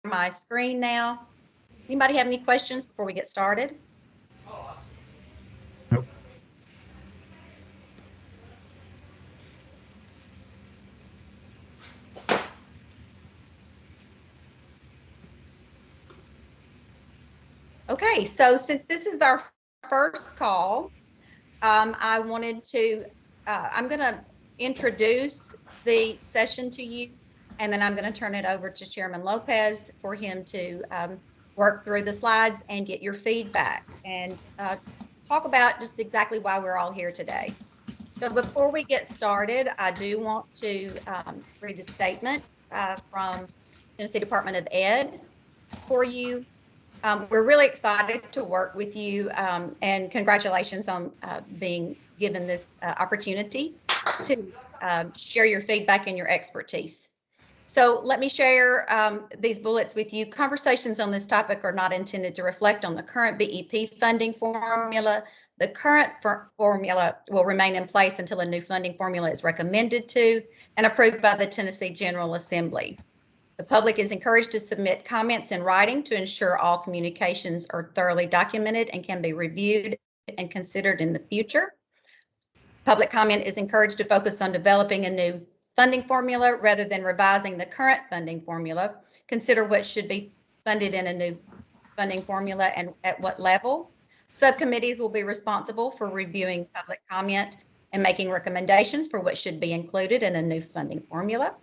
my screen now. Anybody have any questions before we get started? Nope. Okay, so since this is our first call, I wanted to, I'm going to introduce the session to you, and then I'm going to turn it over to Chairman Lopez for him to work through the slides and get your feedback and talk about just exactly why we're all here today. So before we get started, I do want to read the statement from Tennessee Department of Ed for you. We're really excited to work with you, and congratulations on being given this opportunity to share your feedback and your expertise. So let me share these bullets with you. Conversations on this topic are not intended to reflect on the current BEP funding formula. The current formula will remain in place until a new funding formula is recommended to and approved by the Tennessee General Assembly. The public is encouraged to submit comments in writing to ensure all communications are thoroughly documented and can be reviewed and considered in the future. Public comment is encouraged to focus on developing a new funding formula rather than revising the current funding formula. Consider what should be funded in a new funding formula and at what level. Subcommittees will be responsible for reviewing public comment and making recommendations for what should be included in a new funding formula.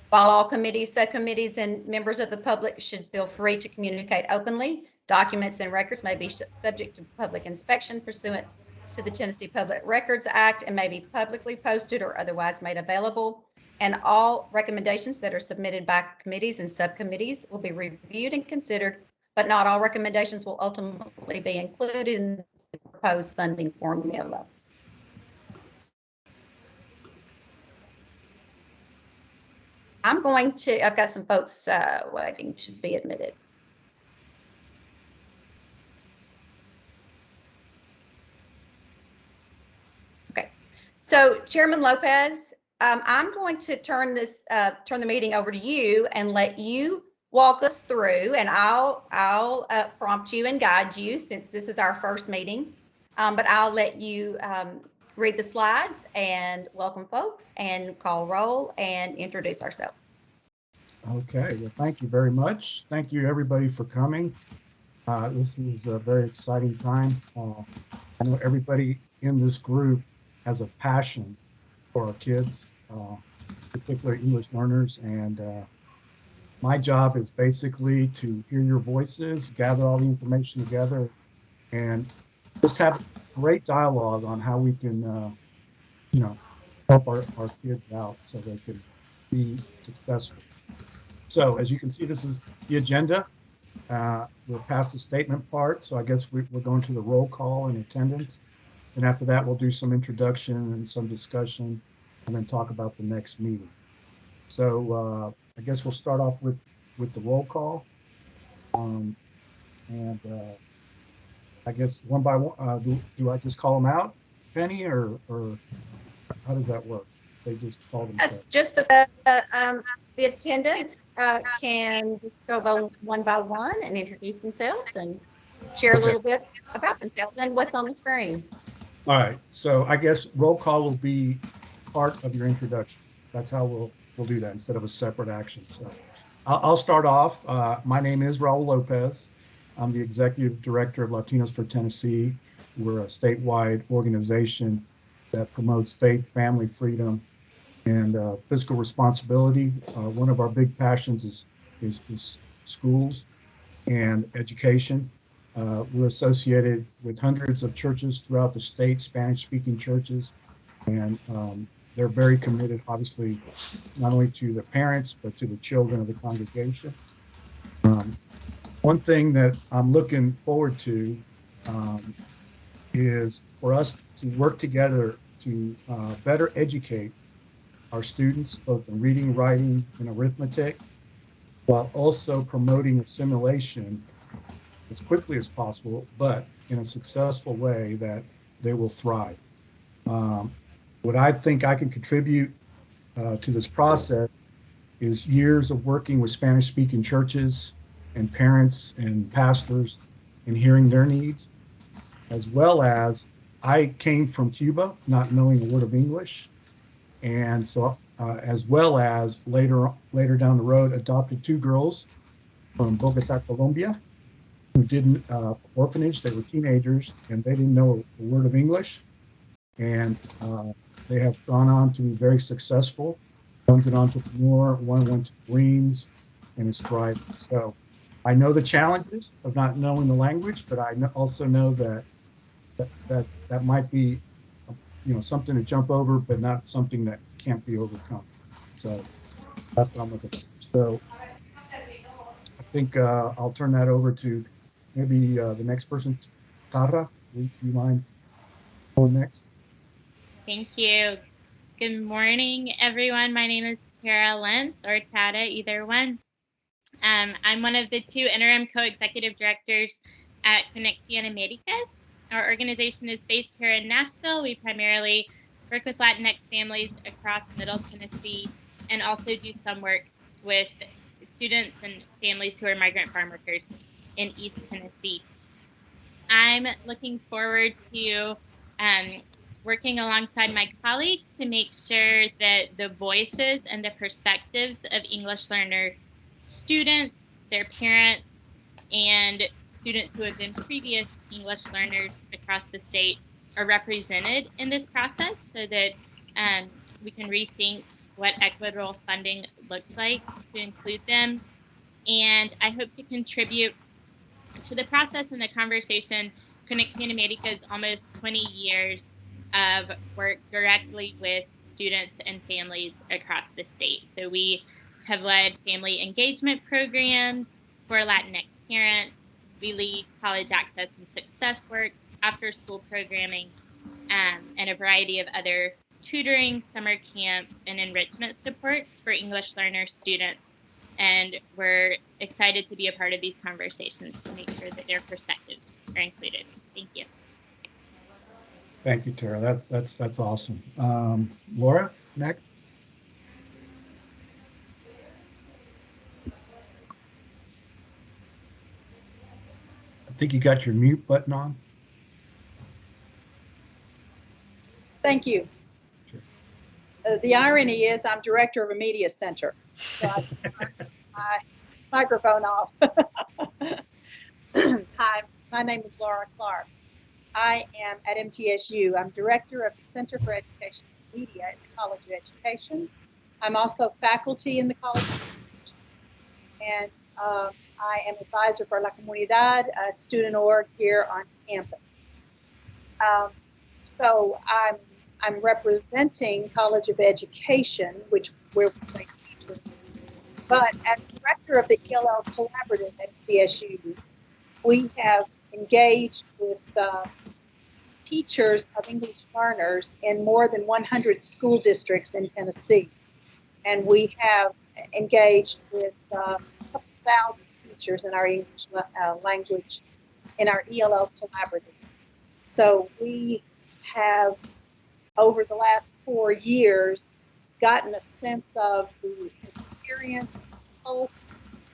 While all committees, subcommittees, and members of the public should feel free to communicate openly, documents and records may be subject to public inspection pursuant to the Tennessee Public Records Act and may be publicly posted or otherwise made available. And all recommendations that are submitted by committees and subcommittees will be reviewed and considered, but not all recommendations will ultimately be included in the proposed funding formula. I've got some folks waiting to be admitted. Okay, so Chairman Lopez, I'm going to turn the meeting over to you and let you walk us through, and I'll prompt you and guide you since this is our first meeting, but I'll let you read the slides and welcome folks and call roll and introduce ourselves. Okay, well, thank you very much. Thank you, everybody, for coming. This is a very exciting time. I know everybody in this group has a passion for our kids, particularly English learners, and my job is basically to hear your voices, gather all the information together, and just have great dialogue on how we can, help our kids out so they can be successful. So as you can see, this is the agenda. We're past the statement part, so I guess we're going to the roll call and attendance. And after that, we'll do some introduction and some discussion, and then talk about the next meeting. So I guess we'll start off with the roll call. I guess one by one, do I just call them out, Penny, or how does that work? They just call them. That's just the attendants can just go one by one and introduce themselves and share a little bit about themselves and what's on the screen. All right, so I guess roll call will be part of your introduction. That's how we'll do that instead of a separate action. So I'll start off. My name is Raoul Lopez. I'm the Executive Director of Latinos for Tennessee. We're a statewide organization that promotes faith, family, freedom, and fiscal responsibility. One of our big passions is schools and education. We're associated with hundreds of churches throughout the state, Spanish-speaking churches, and they're very committed, obviously, not only to the parents, but to the children of the congregation. One thing that I'm looking forward to is for us to work together to better educate our students, both in reading, writing, and arithmetic, while also promoting assimilation as quickly as possible, but in a successful way that they will thrive. What I think I can contribute to this process is years of working with Spanish-speaking churches and parents and pastors and hearing their needs, as well as I came from Cuba not knowing a word of English. And so, as well as later down the road, adopted two girls from Bogota, Colombia, who didn't orphanage. They were teenagers and they didn't know a word of English, and they have gone on to be very successful. One's an entrepreneur, one went to Marines, and is thriving. So I know the challenges of not knowing the language, but I also know that might be, something to jump over, but not something that can't be overcome. So that's what I'm looking for. So I think I'll turn that over to maybe the next person. Tara, do you mind going next? Thank you. Good morning, everyone. My name is Tara Lentz, or Tata, either one. I'm one of the two interim co-executive directors at Conexión Américas. Our organization is based here in Nashville. We primarily work with Latinx families across Middle Tennessee and also do some work with students and families who are migrant farm workers in East Tennessee. I'm looking forward to working alongside my colleagues to make sure that the voices and the perspectives of English learner students, their parents, and students who have been previous English learners across the state are represented in this process so that we can rethink what equitable funding looks like to include them. And I hope to contribute to the process and the conversation. Conexión América's almost 20 years of work directly with students and families across the state. So we have led family engagement programs for Latinx parents. We lead college access and success work, after school programming, and a variety of other tutoring, summer camp, and enrichment supports for English learner students. And we're excited to be a part of these conversations to make sure that their perspectives are included. Thank you. Thank you, Tara. That's awesome. Laura, next. I think you got your mute button on. Thank you. Sure. The irony is I'm director of a media center, so I turned my microphone off. Hi, my name is Laura Clark. I am at MTSU. I'm director of the Center for Education and Media at the College of Education. I'm also faculty in the College of Education, and I am advisor for La Comunidad, a student org here on campus. So I'm representing College of Education, which we're teachers. But as director of the ELL Collaborative at MTSU, we have engaged with teachers of English learners in more than 100 school districts in Tennessee. And we have engaged with a couple thousand teachers in our English language in our ELL Collaborative. So we have, over the last 4 years, gotten a sense of the experience, pulse,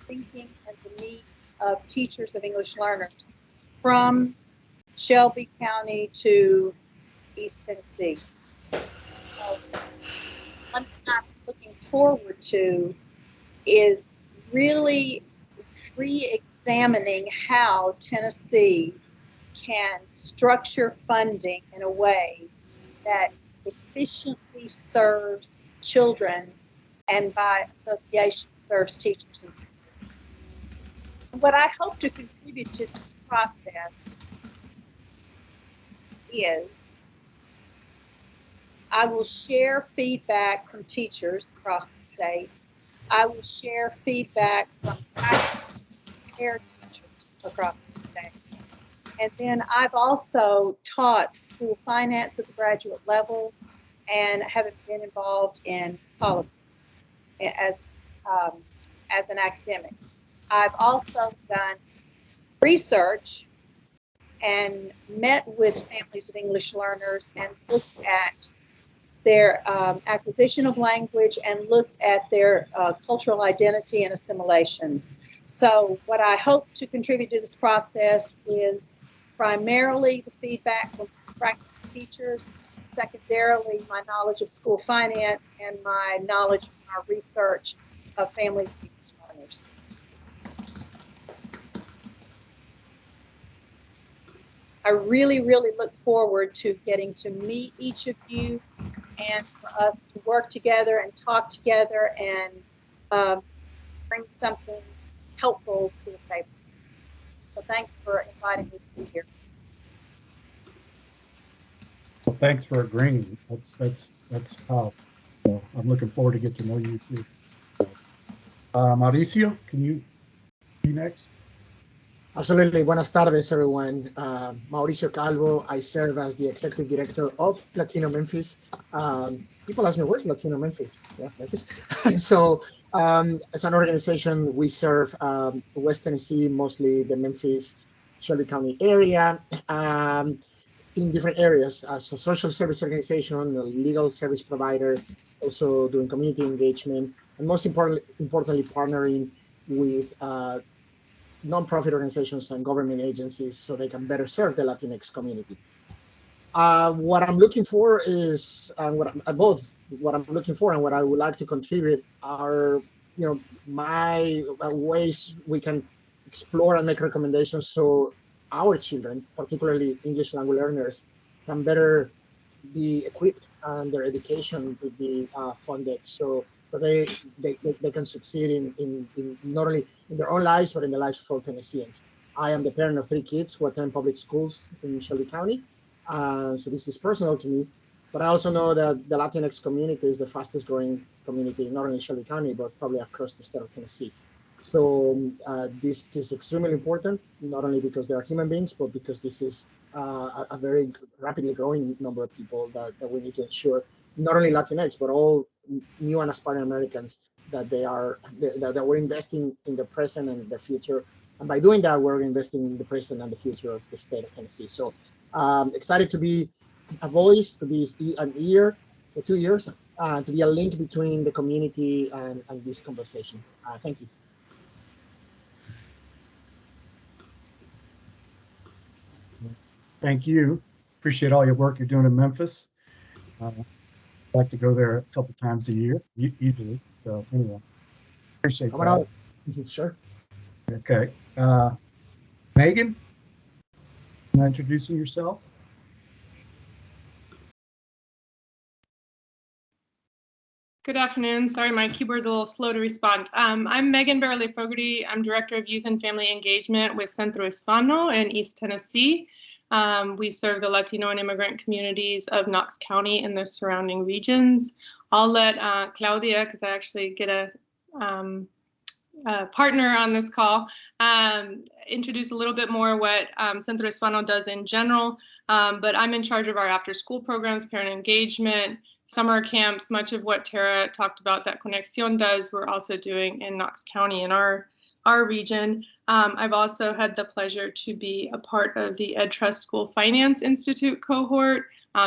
thinking, and the needs of teachers of English learners from Shelby County to East Tennessee. So one thing I'm looking forward to is really re-examining how Tennessee can structure funding in a way that efficiently serves children and by association serves teachers and students. What I hope to contribute to this process is I will share feedback from teachers across the state. I will share feedback from faculty and teachers across the state. And then I've also taught school finance at the graduate level and have been involved in policy as an academic. I've also done research and met with families of English learners and looked at their acquisition of language, and looked at their cultural identity and assimilation. So what I hope to contribute to this process is primarily the feedback from practicing teachers, secondarily my knowledge of school finance, and my knowledge from our research of families and learners. I really, really look forward to getting to meet each of you and for us to work together and talk together and bring something helpful to the table. So thanks for inviting me to be here. Well, thanks for agreeing. That's powerful. So I'm looking forward to get to know you too. Mauricio, can you be next? Absolutely. Buenas tardes, everyone. Mauricio Caldwell. I serve as the executive director of Latino Memphis. People ask me, where's Latino Memphis? Yeah, Memphis. So as an organization, we serve West Tennessee, mostly the Memphis, Shelby County area, in different areas as a social service organization, a legal service provider, also doing community engagement, and most importantly, partnering with nonprofit organizations and government agencies so they can better serve the Latinx community. What I'm looking for is, what I'm looking for and what I would like to contribute are, my ways we can explore and make recommendations so our children, particularly English language learners, can better be equipped and their education will be funded so they can succeed in not only in their own lives, but in the lives of all Tennesseans. I am the parent of 3 kids who attend public schools in Shelby County. So this is personal to me, but I also know that the Latinx community is the fastest growing community, not only in Shelby County, but probably across the state of Tennessee. So this is extremely important, not only because they are human beings, but because this is a very rapidly growing number of people that we need to ensure, not only Latinx, but all new and aspiring Americans, that that we're investing in the present and the future. And by doing that, we're investing in the present and the future of the state of Tennessee. So excited to be a voice, to be an ear for 2 years, to be a link between the community and this conversation. Thank you. Thank you. Appreciate all your work you're doing in Memphis. I like to go there a couple times a year, easily. So anyway, appreciate that. Sure. Okay. Megan, introducing yourself. Good afternoon. Sorry, my keyboard's a little slow to respond. I'm Megan Bareilly Fogerty. I'm Director of Youth and Family Engagement with Centro Hispano in East Tennessee. We serve the Latino and immigrant communities of Knox County and the surrounding regions. I'll let Claudia, because I actually get a partner on this call, introduce a little bit more what Centro Hispano does in general, but I'm in charge of our after-school programs, parent engagement, summer camps. Much of what Tara talked about that Conexión does, we're also doing in Knox County in our region. I've also had the pleasure to be a part of the EdTrust School Finance Institute cohort.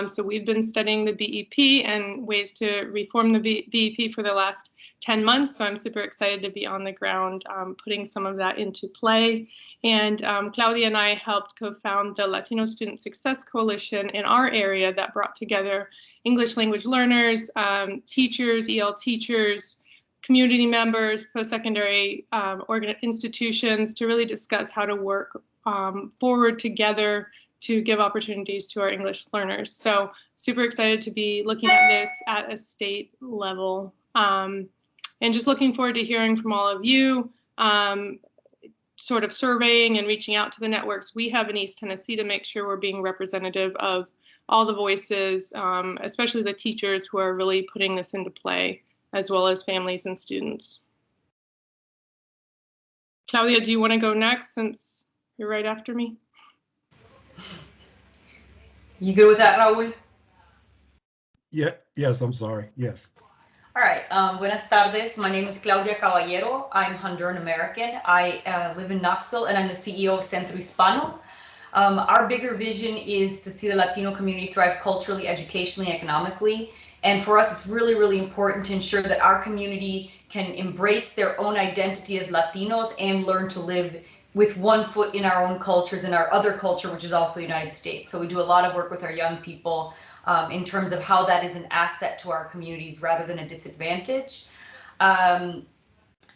So we've been studying the BEP and ways to reform the BEP for the last 10 months. So I'm super excited to be on the ground putting some of that into play. And Claudia and I helped co-found the Latino Student Success Coalition in our area that brought together English language learners, teachers, EL teachers, community members, post-secondary institutions to really discuss how to work forward together to give opportunities to our English learners. So super excited to be looking at this at a state level. And just looking forward to hearing from all of you, sort of surveying and reaching out to the networks we have in East Tennessee to make sure we're being representative of all the voices, especially the teachers who are really putting this into play, as well as families and students. Claudia, do you want to go next since you're right after me? You good with that, Raul? Yeah, yes, I'm sorry, yes. All right, buenas tardes. My name is Claudia Caballero. I'm Honduran American. I live in Knoxville and I'm the CEO of Centro Hispano. Our bigger vision is to see the Latino community thrive culturally, educationally, economically. And for us, it's really, really important to ensure that our community can embrace their own identity as Latinos and learn to live with one foot in our own cultures and our other culture, which is also the United States. So we do a lot of work with our young people in terms of how that is an asset to our communities rather than a disadvantage.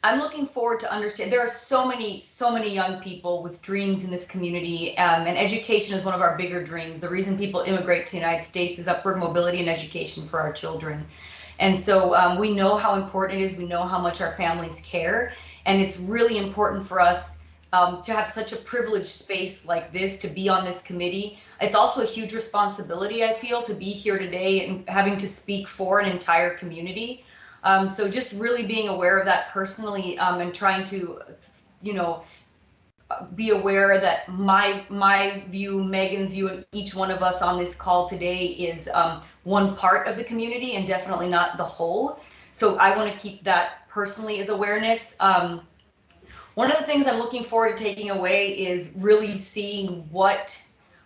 I'm looking forward to understand. There are so many young people with dreams in this community, and education is one of our bigger dreams. The reason people immigrate to the United States is upward mobility and education for our children. And so we know how important it is. We know how much our families care, and it's really important for us to have such a privileged space like this, to be on this committee. It's also a huge responsibility, I feel, to be here today and having to speak for an entire community. So just really being aware of that personally, and trying to, you know, be aware that my view, Megan's view, and each one of us on this call today is one part of the community and definitely not the whole. So I want to keep that personally as awareness. One of the things I'm looking forward to taking away is really seeing what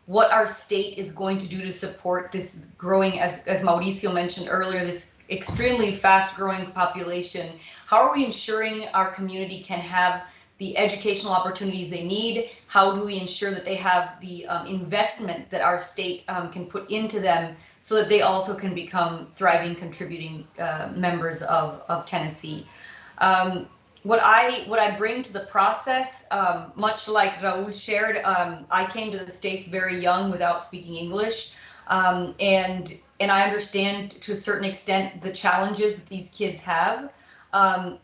our state is going to do to support this growing, as Mauricio mentioned earlier, this extremely fast growing population. How are we ensuring our community can have the educational opportunities they need? How do we ensure that they have the investment that our state can put into them so that they also can become thriving, contributing members of Tennessee? What I bring to the process, much like Raul shared, I came to the States very young without speaking English, and I understand to a certain extent the challenges that these kids have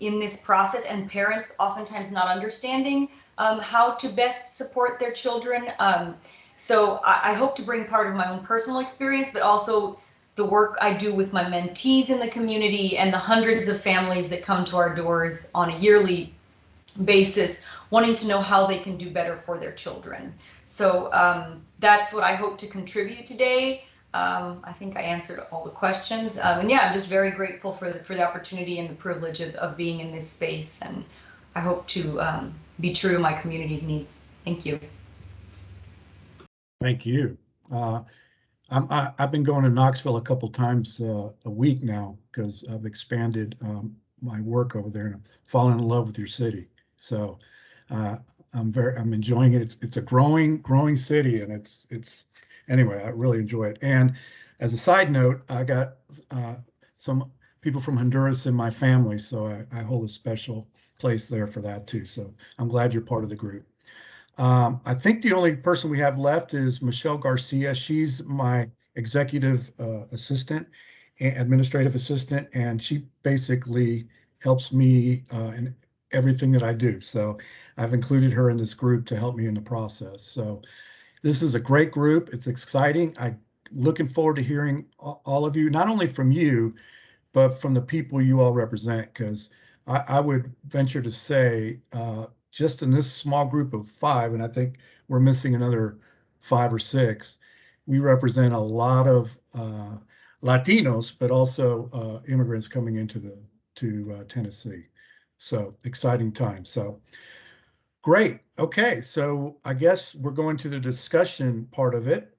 in this process, and parents oftentimes not understanding how to best support their children. So I hope to bring part of my own personal experience, but also the work I do with my mentees in the community and the hundreds of families that come to our doors on a yearly basis, wanting to know how they can do better for their children. So that's what I hope to contribute today. I think I answered all the questions. And yeah, I'm just very grateful for the opportunity and the privilege of being in this space. And I hope to be true to my community's needs. Thank you. Thank you. I've been going to Knoxville a couple times a week now because I've expanded my work over there and I'm falling in love with your city. So I'm enjoying it. It's a growing city, and it's anyway, I really enjoy it. And as a side note, I got some people from Honduras in my family, so I hold a special place there for that too. So I'm glad you're part of the group. I think the only person we have left is Michelle Garcia. She's my executive assistant, administrative assistant, and she basically helps me in everything that I do. So I've included her in this group to help me in the process. So this is a great group. It's exciting. I'm looking forward to hearing all of you, not only from you, but from the people you all represent, because I would venture to say just in this small group of 5, and I think we're missing another 5 or 6, we represent a lot of Latinos, but also immigrants coming into Tennessee. So exciting time. So great. Okay, so I guess we're going to the discussion part of it.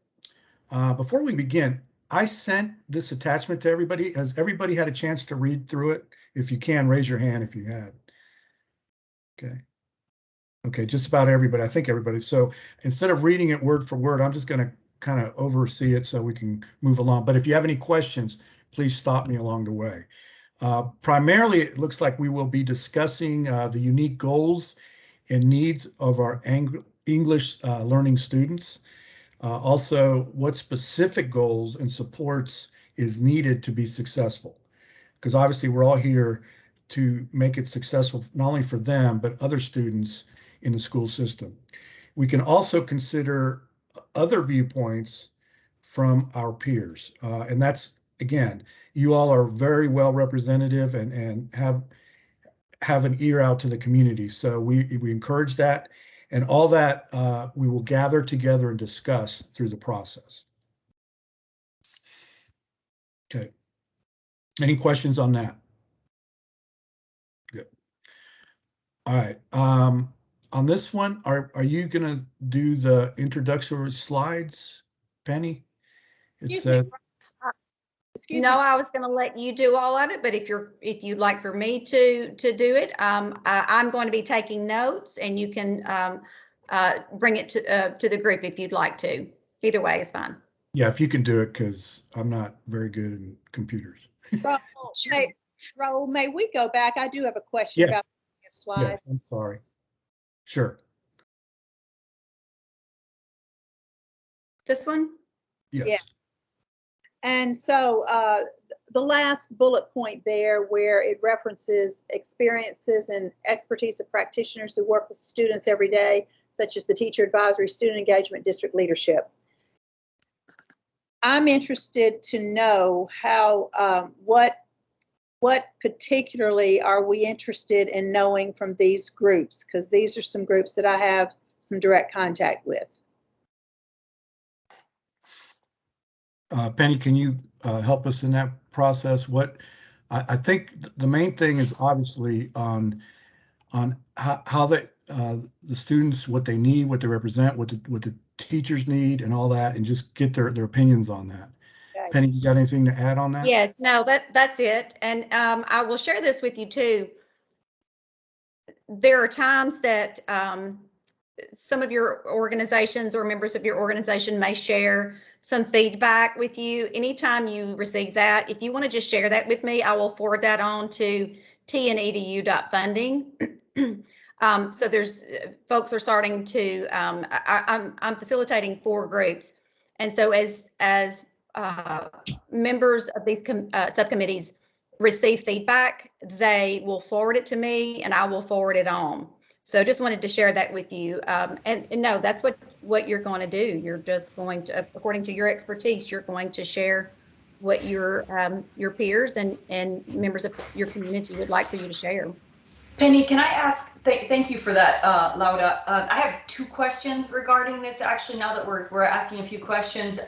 Before we begin, I sent this attachment to everybody. Has everybody had a chance to read through it? If you can, raise your hand if you had. Okay. Okay, just about everybody. I think everybody. So instead of reading it word for word, I'm just going to kind of oversee it so we can move along. But if you have any questions, please stop me along the way. Primarily, it looks like we will be discussing the unique goals and needs of our English learning students. Also, what specific goals and supports is needed to be successful. Because obviously we're all here to make it successful, not only for them, but other students in the school system. We can also consider other viewpoints from our peers. And that's, again, you all are very well representative and have an ear out to the community. So we encourage that, and all that we will gather together and discuss through the process. Okay. Any questions on that? Good. All right. On this one, are you going to do the introductory slides, Penny? It says Excuse No, me. I was going to let you do all of it, but if you'd like for me to do it, I'm going to be taking notes, and you can bring it to the group if you'd like to. Either way is fine. Yeah, if you can do it, because I'm not very good in computers. Raoul, may we go back? I do have a question Yes. about this slide. Yes, I'm sorry. Sure. This one? Yes. Yeah. And so the last bullet point there, where it references experiences and expertise of practitioners who work with students every day, such as the teacher advisory, student engagement, district leadership. I'm interested to know how, what particularly are we interested in knowing from these groups? Because these are some groups that I have some direct contact with. Penny, can you help us in that process? What I think the main thing is obviously on how the students, what they need, what they represent, what the teachers need, and all that, and just get their opinions on that. Okay. Penny, you got anything to add on that? Yes, no, that's it. And I will share this with you too. There are times that some of your organizations or members of your organization may share some feedback with you. Anytime you receive that, if you want to just share that with me, I will forward that on to tnedu.funding. So there's folks are starting to, I'm facilitating 4 groups. And so as members of these subcommittees receive feedback, they will forward it to me and I will forward it on. So just wanted to share that with you. And no, that's what you're going to do. You're just going to, according to your expertise, you're going to share what your peers and members of your community would like for you to share. Penny, can I ask, thank you for that, Lauda. I have 2 questions regarding this, actually, now that we're asking a few questions.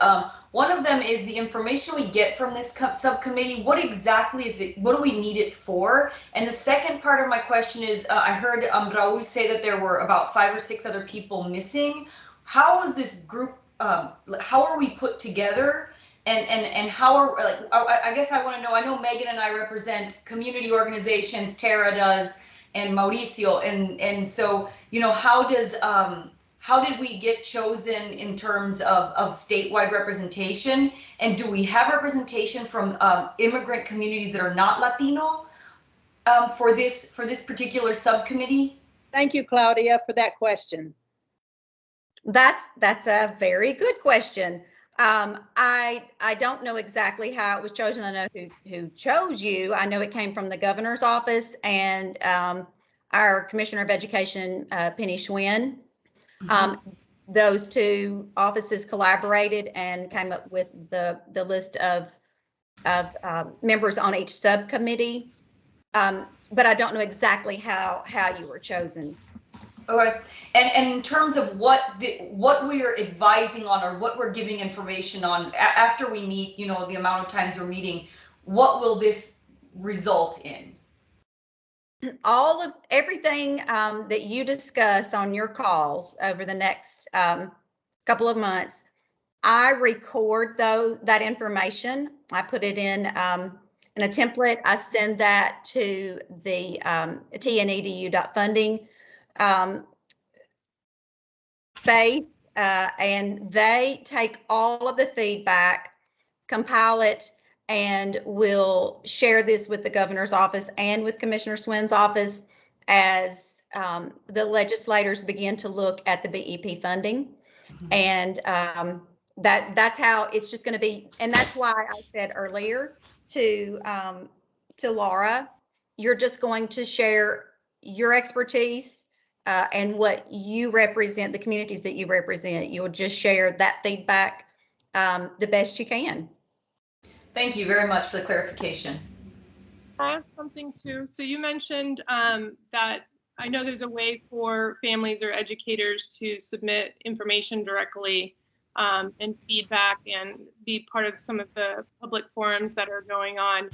One of them is the information we get from this subcommittee. What exactly is it? What do we need it for? And the second part of my question is, I heard Raoul say that there were about 5 or 6 other people missing. How is this group, how are we put together? And how are, like, I guess I want to know, I know Megan and I represent community organizations, Tara does, and Mauricio, and so, you know, how did we get chosen in terms of statewide representation, and do we have representation from immigrant communities that are not Latino for this particular subcommittee? Thank you, Claudia, for that question. That's a very good question. I don't know exactly how it was chosen. I know who chose you. I know it came from the governor's office and our commissioner of education, Penny Schwinn. Those 2 offices collaborated and came up with the list of members on each subcommittee. But I don't know exactly how you were chosen. Okay, and in terms of what we are advising on or what we're giving information on after we meet, you know, the amount of times we're meeting, what will this result in? All of everything that you discuss on your calls over the next couple of months, I record that information. I put it in a template. I send that to the tnedu.funding space, and they take all of the feedback, compile it, and will share this with the governor's office and with Commissioner Swinn's office as the legislators begin to look at the BEP funding. And that's how it's just going to be. And that's why I said earlier to Laura, you're just going to share your expertise and what you represent, the communities that you represent. You'll just share that feedback the best you can. Thank you very much for the clarification. Can I ask something too? So you mentioned that I know there's a way for families or educators to submit information directly and feedback and be part of some of the public forums that are going on.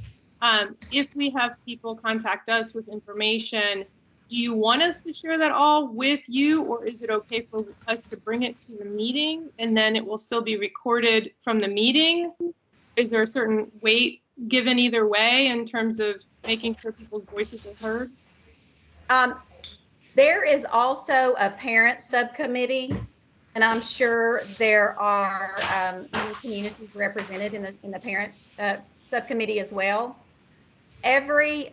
If we have people contact us with information, do you want us to share that all with you, or is it okay for us to bring it to the meeting and then it will still be recorded from the meeting? is there a certain weight given either way in terms of making sure people's voices are heard? There is also a parent subcommittee, and I'm sure there are many communities represented in the parent subcommittee as well. Every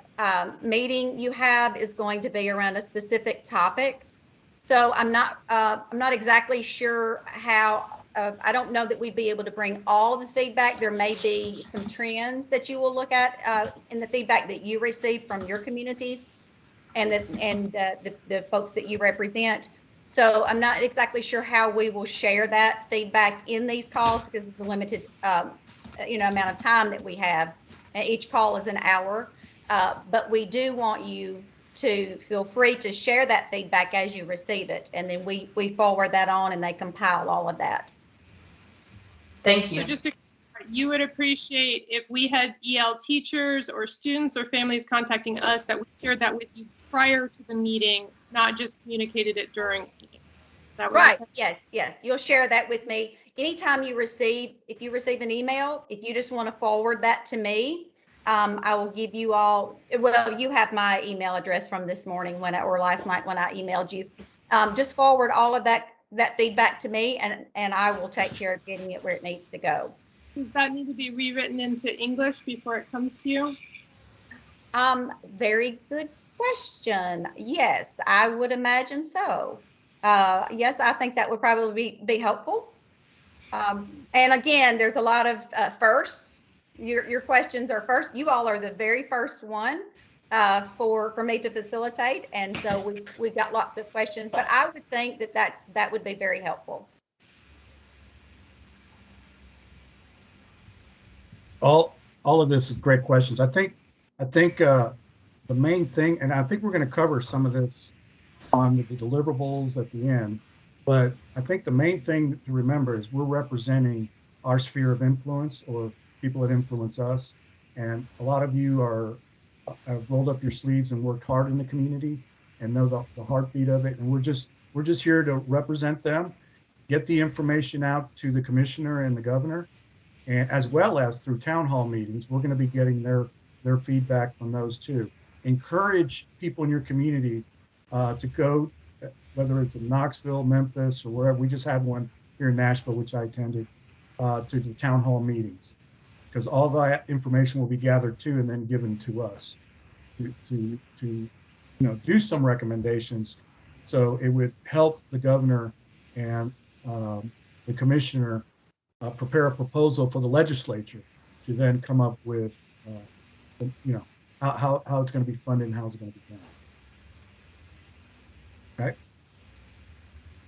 meeting you have is going to be around a specific topic. So I'm not exactly sure how. I don't know that we'd be able to bring all of the feedback. There may be some trends that you will look at in the feedback that you receive from your communities and the folks that you represent. So I'm not exactly sure how we will share that feedback in these calls because it's a limited, amount of time that we have. Each call is an hour, but we do want you to feel free to share that feedback as you receive it, and then we forward that on, and they compile all of that. Thank you. So just to, you would appreciate if we had EL teachers or students or families contacting us that we shared that with you prior to the meeting, not just communicated it during the meeting. Right. Yes. You'll share that with me. Anytime if you receive an email, if you just want to forward that to me, I will give you all, well, you have my email address from this morning or last night when I emailed you. Just forward all of that feedback to me, and I will take care of getting it where it needs to go. Does that need to be rewritten into English before it comes to you? Very good question. Yes, I would imagine so. Yes, I think that would probably be helpful. And again, there's a lot of firsts. Your questions are first. You all are the very first one for me to facilitate, and so we've got lots of questions. But I would think that would be very helpful. All of this is great questions. I think the main thing, and I think we're going to cover some of this on the deliverables at the end, but I think the main thing to remember is we're representing our sphere of influence, or people that influence us. And a lot of you have rolled up your sleeves and worked hard in the community and know the heartbeat of it. And we're just here to represent them, get the information out to the commissioner and the governor, and as well as through town hall meetings. We're going to be getting their feedback from those too. Encourage people in your community to go, whether it's in Knoxville, Memphis, or wherever. We just had one here in Nashville, which I attended, to the town hall meetings, because all that information will be gathered too and then given to us to do some recommendations. So it would help the governor and the commissioner prepare a proposal for the legislature to then come up with how it's going to be funded and how it's going to be done. Okay.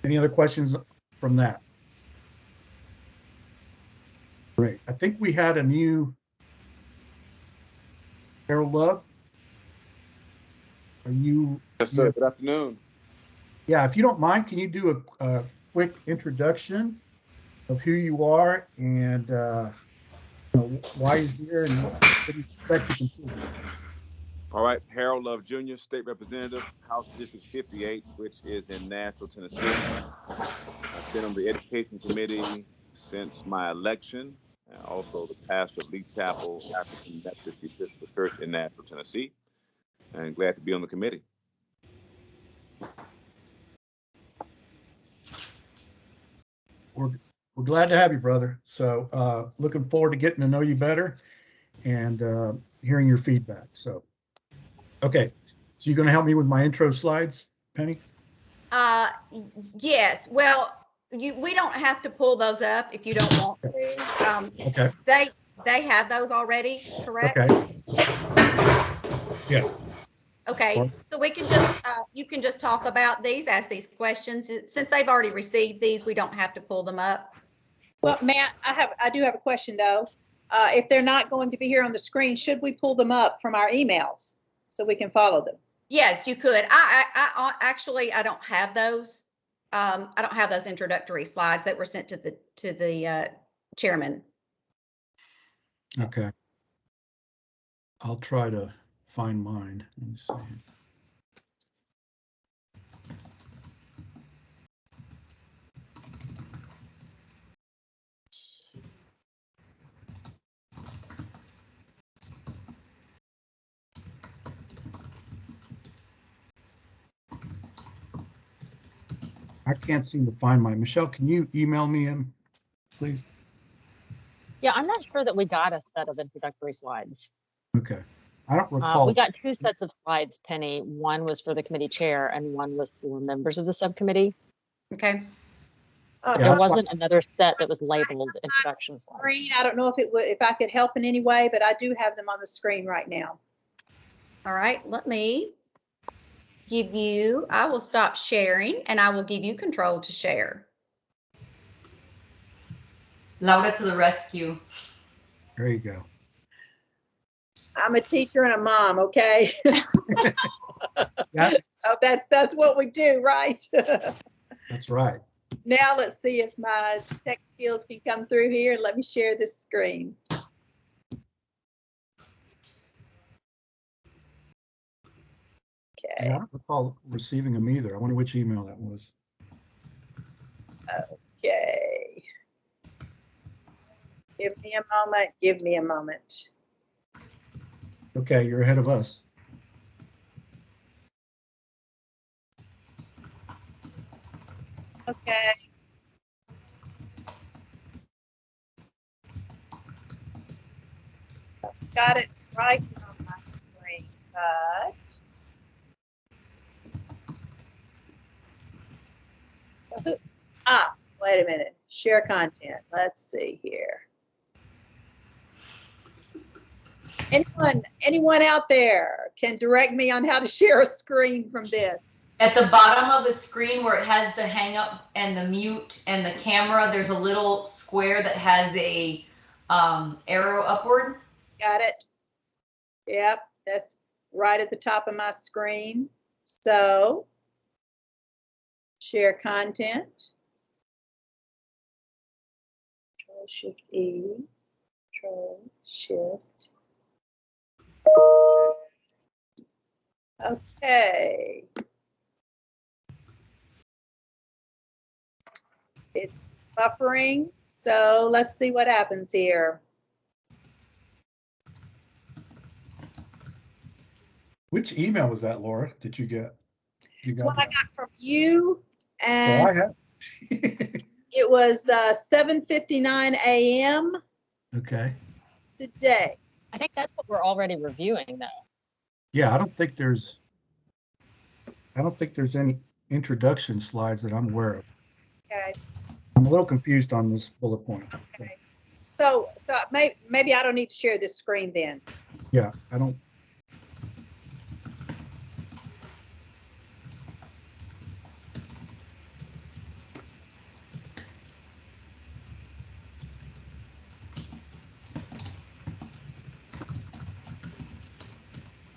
Any other questions from that? Great. I think we had a new Harold Love. Are you? Yes, sir. Good afternoon. Yeah, if you don't mind, can you do a quick introduction of who you are and why you're here and what you expect to contribute? All right. Harold Love Jr., State Representative, House District 58, which is in Nashville, Tennessee. I've been on the Education Committee since my election, and also the pastor of Lee Chapel African Methodist Episcopal Church in Nashville, Tennessee, and glad to be on the committee. We're glad to have you, brother. So looking forward to getting to know you better and hearing your feedback. So, okay. So you're going to help me with my intro slides, Penny? Yes. Well, we don't have to pull those up if you don't want to. Okay. They have those already, correct? Okay. Yeah. Okay. So we can just you can just talk about these, ask these questions. Since they've already received these, we don't have to pull them up. Well, Matt, I do have a question though. If they're not going to be here on the screen, should we pull them up from our emails so we can follow them? Yes, you could. I actually I don't have those. I don't have those introductory slides that were sent to the chairman. Okay. I'll try to find mine. Let me see. I can't seem to find mine. Michelle, can you email me in, please? Yeah, I'm not sure that we got a set of introductory slides. Okay. I don't recall. We got 2 sets of slides, Penny. One was for the committee chair and one was for members of the subcommittee. Okay. Oh, Yeah, There that's wasn't another set that was labeled introduction slides. screen. I don't know if it would, if I could help in any way, but I do have them on the screen right now. All right, let me give you, I will stop sharing and I will give you control to share. Laura to the rescue. There you go. I'm a teacher and a mom, okay? Yeah, So that's what we do, right? that's right. Now let's see if my tech skills can come through here. Let me share this screen. Okay. Yeah, I don't recall receiving them either. I wonder which email that was. Okay. Give me a moment. Give me a moment. Okay, you're ahead of us. Okay. Got it right on my screen, but wait a minute. Share content. Let's see here. Anyone out there can direct me on how to share a screen from this? At the bottom of the screen where it has the hang up and the mute and the camera, there's a little square that has a arrow upward. Got it? Yep, that's right at the top of my screen. So, share content. Control Shift E. Control Shift. Okay. It's buffering, so let's see what happens here. Which email was that, Laura? Did you get? It's what I got from you, and I have. it was 7:59 a.m. Okay. today. I think that's what we're already reviewing, though. Yeah, I don't think there's any introduction slides that I'm aware of. Okay. I'm a little confused on this bullet point. Okay. So maybe I don't need to share this screen then. Yeah, I don't.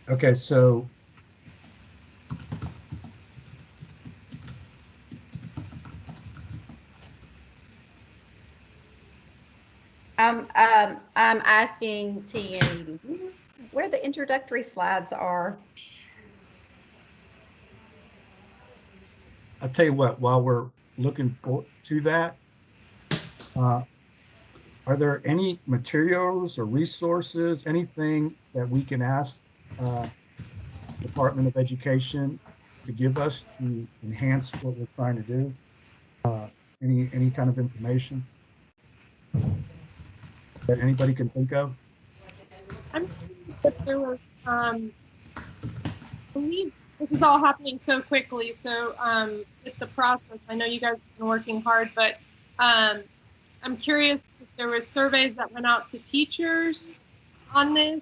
Okay, so I'm asking TN where the introductory slides are. I'll tell you what, while we're looking to that, are there any materials or resources, anything that we can ask Department of Education to give us to enhance what we're trying to do? Any kind of information that anybody can think of? I'm curious if there was, I believe this is all happening so quickly. So with the process, I know you guys have been working hard, but I'm curious if there was surveys that went out to teachers on this,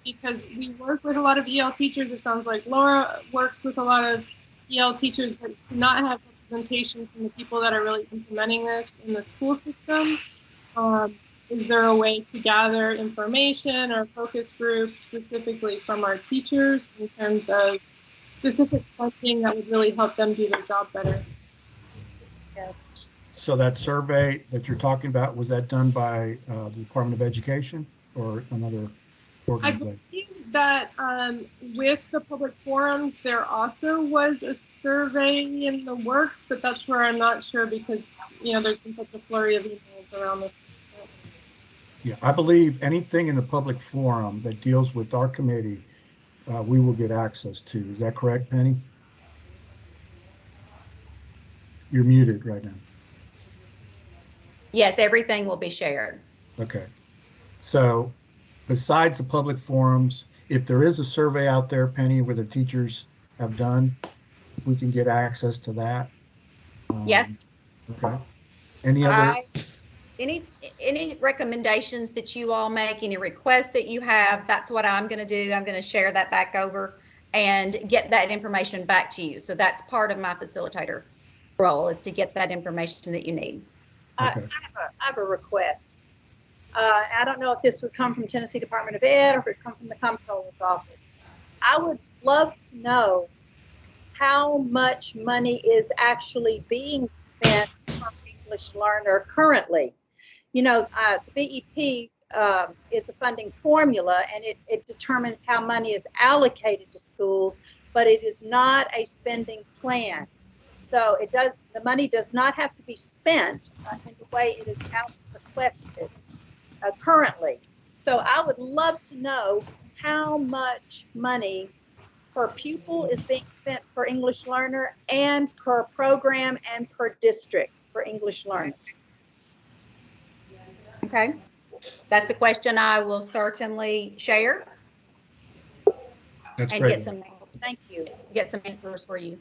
because we work with a lot of EL teachers. It sounds like Laura works with a lot of EL teachers, but to not have representation from the people that are really implementing this in the school system. Is there a way to gather information or focus groups specifically from our teachers in terms of specific funding that would really help them do their job better? Yes. So that survey that you're talking about, was that done by the Department of Education or another I organization? believe that with the public forums, there also was a survey in the works, but that's where I'm not sure because, you know, there's been such a flurry of emails around this. Yeah, I believe anything in the public forum that deals with our committee, we will get access to. Is that correct, Penny? You're muted right now. Yes, everything will be shared. Okay. So besides the public forums, if there is a survey out there, Penny, where the teachers have done, if we can get access to that. Yes. Okay. Any other? Any recommendations that you all make, any requests that you have, that's what I'm going to do. I'm going to share that back over and get that information back to you. So that's part of my facilitator role, is to get that information that you need. Okay. I have a request. I don't know if this would come from Tennessee Department of Ed or if it would come from the Comptroller's Office. I would love to know how much money is actually being spent per English learner currently. You know, the BEP is a funding formula, and it determines how money is allocated to schools, but it is not a spending plan. So the money does not have to be spent in the way it is requested currently. So I would love to know how much money per pupil is being spent per English learner, and per program, and per district for English learners. Okay. That's a question I will certainly share. That's and great. Get some answers for you.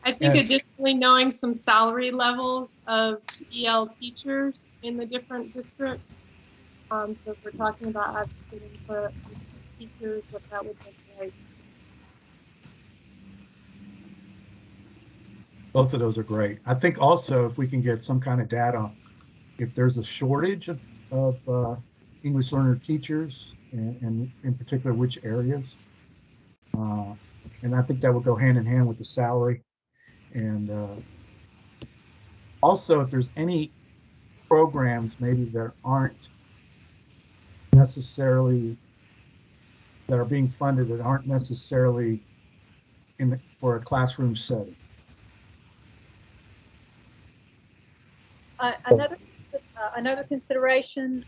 I think additionally knowing some salary levels of EL teachers in the different districts. So if we're talking about advocating for teachers, what that would look like. Both of those are great. I think also if we can get some kind of data, if there's a shortage of English learner teachers, and in particular which areas. And I think that would go hand in hand with the salary. And also if there's any programs maybe that aren't necessarily, that are being funded that aren't necessarily for a classroom setting. Another consideration,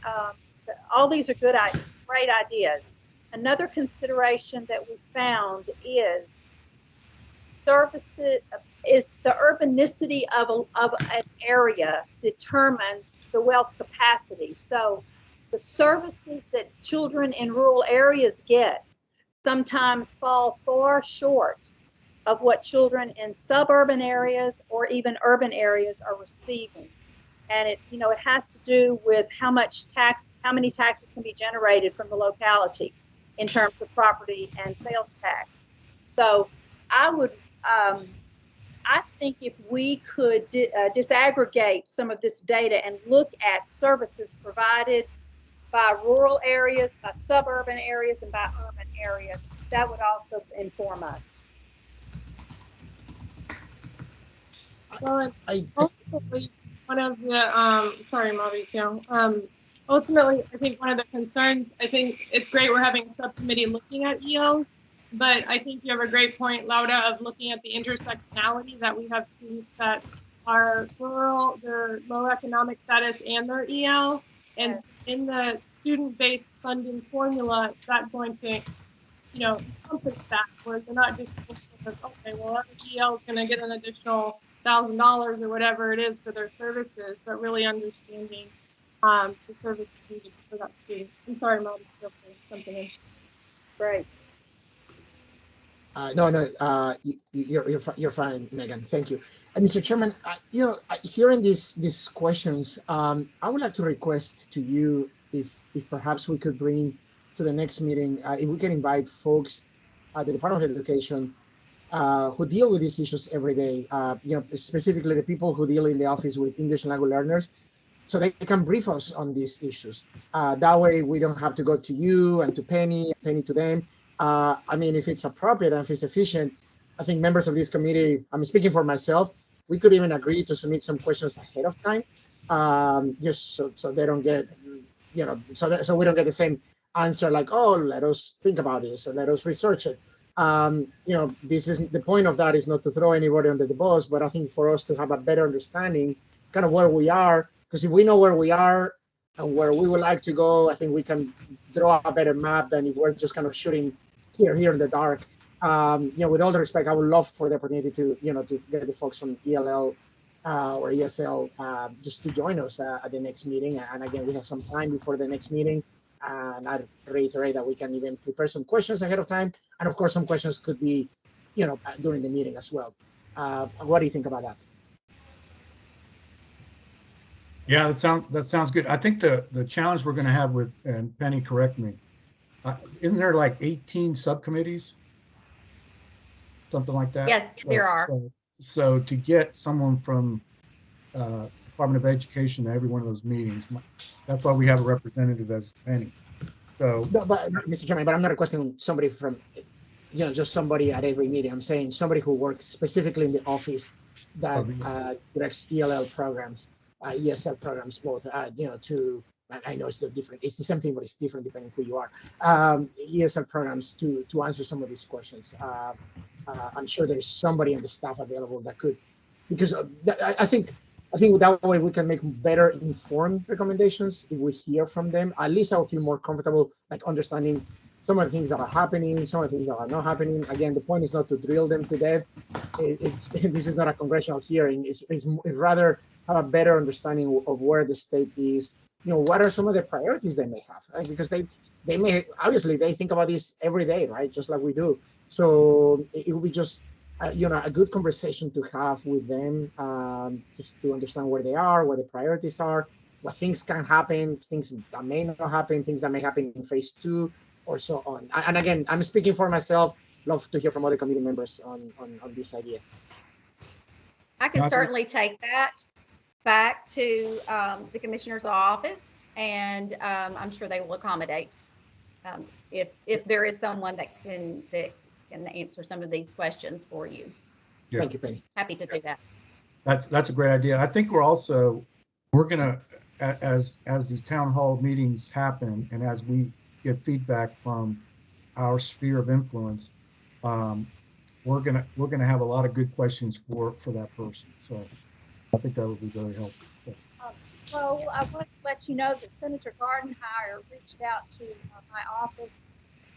all these are great ideas. Another consideration that we found is services, is the urbanicity of an area determines the wealth capacity. So the services that children in rural areas get sometimes fall far short of what children in suburban areas or even urban areas are receiving. And it has to do with how many taxes can be generated from the locality in terms of property and sales tax. So I think if we could disaggregate some of this data and look at services provided by rural areas, by suburban areas, and by urban areas, that would also inform us. Well, ultimately, one of the sorry, Mauricio. Ultimately, I think one of the concerns, I think it's great we're having a subcommittee looking at ELs, but I think you have a great point, Laura, of looking at the intersectionality that we have students that are rural, they're low economic status, and they're EL. And in the student-based funding formula, that's going to, encompass that, where they're not just, okay, well, every EL is going to get an additional $1,000 or whatever it is for their services, but really understanding the service needed for that student. I'm sorry, Mom, feel free to jump in. Right. You're fine, Megan. Thank you. Mr. Chairman, hearing these questions, I would like to request to you if perhaps we could bring to the next meeting, if we can invite folks at the Department of Education who deal with these issues every day, specifically the people who deal in the office with English language learners, so they can brief us on these issues. That way we don't have to go to you and to Penny to them. I mean, if it's appropriate and if it's efficient, I think members of this committee, I'm speaking for myself, we could even agree to submit some questions ahead of time, just so they don't get, so we don't get the same answer like, oh, let us think about this or let us research it. This is the point of that is not to throw anybody under the bus, but I think for us to have a better understanding kind of where we are, because if we know where we are and where we would like to go, I think we can draw a better map than if we're just kind of shooting here in the dark. With all the respect, I would love for the opportunity to, to get the folks from ELL or ESL just to join us at the next meeting. And again, we have some time before the next meeting. And I reiterate that we can even prepare some questions ahead of time. And of course, some questions could be, during the meeting as well. What do you think about that? Yeah, that sounds good. I think the challenge we're going to have with, and Penny, correct me, isn't there like 18 subcommittees? Something like that? Yes, there are. So to get someone from Department of Education to every one of those meetings, that's why we have a representative as Penny. So, but Mr. Chairman, but I'm not requesting somebody from, just somebody at every meeting. I'm saying somebody who works specifically in the office that directs ELL programs, ESL programs, both, to, I know it's different. It's the same thing, but it's different depending who you are. ESL programs to answer some of these questions. I'm sure there's somebody on the staff available that could, because I think that way we can make better informed recommendations if we hear from them. At least I'll feel more comfortable, like understanding some of the things that are happening, some of the things that are not happening. Again, the point is not to drill them to death. This is not a congressional hearing. It's rather have a better understanding of where the state is. What are some of the priorities they may have, right? Because they may, obviously they think about this every day, right? Just like we do. So it will be just, a good conversation to have with them, just to understand where they are, where the priorities are, what things can happen, things that may not happen, things that may happen in phase 2, or so on. And again, I'm speaking for myself. Love to hear from other committee members on this idea. I can certainly take that back to the commissioner's office, and I'm sure they will accommodate if there is someone that can answer some of these questions for you. Yeah. Thank you, Penny. Happy to do that. That's a great idea. I think we're gonna, as these town hall meetings happen, and as we get feedback from our sphere of influence, we're gonna have a lot of good questions for that person. So I think that would be very helpful. So I want to let you know that Senator Gardenhire reached out to my office,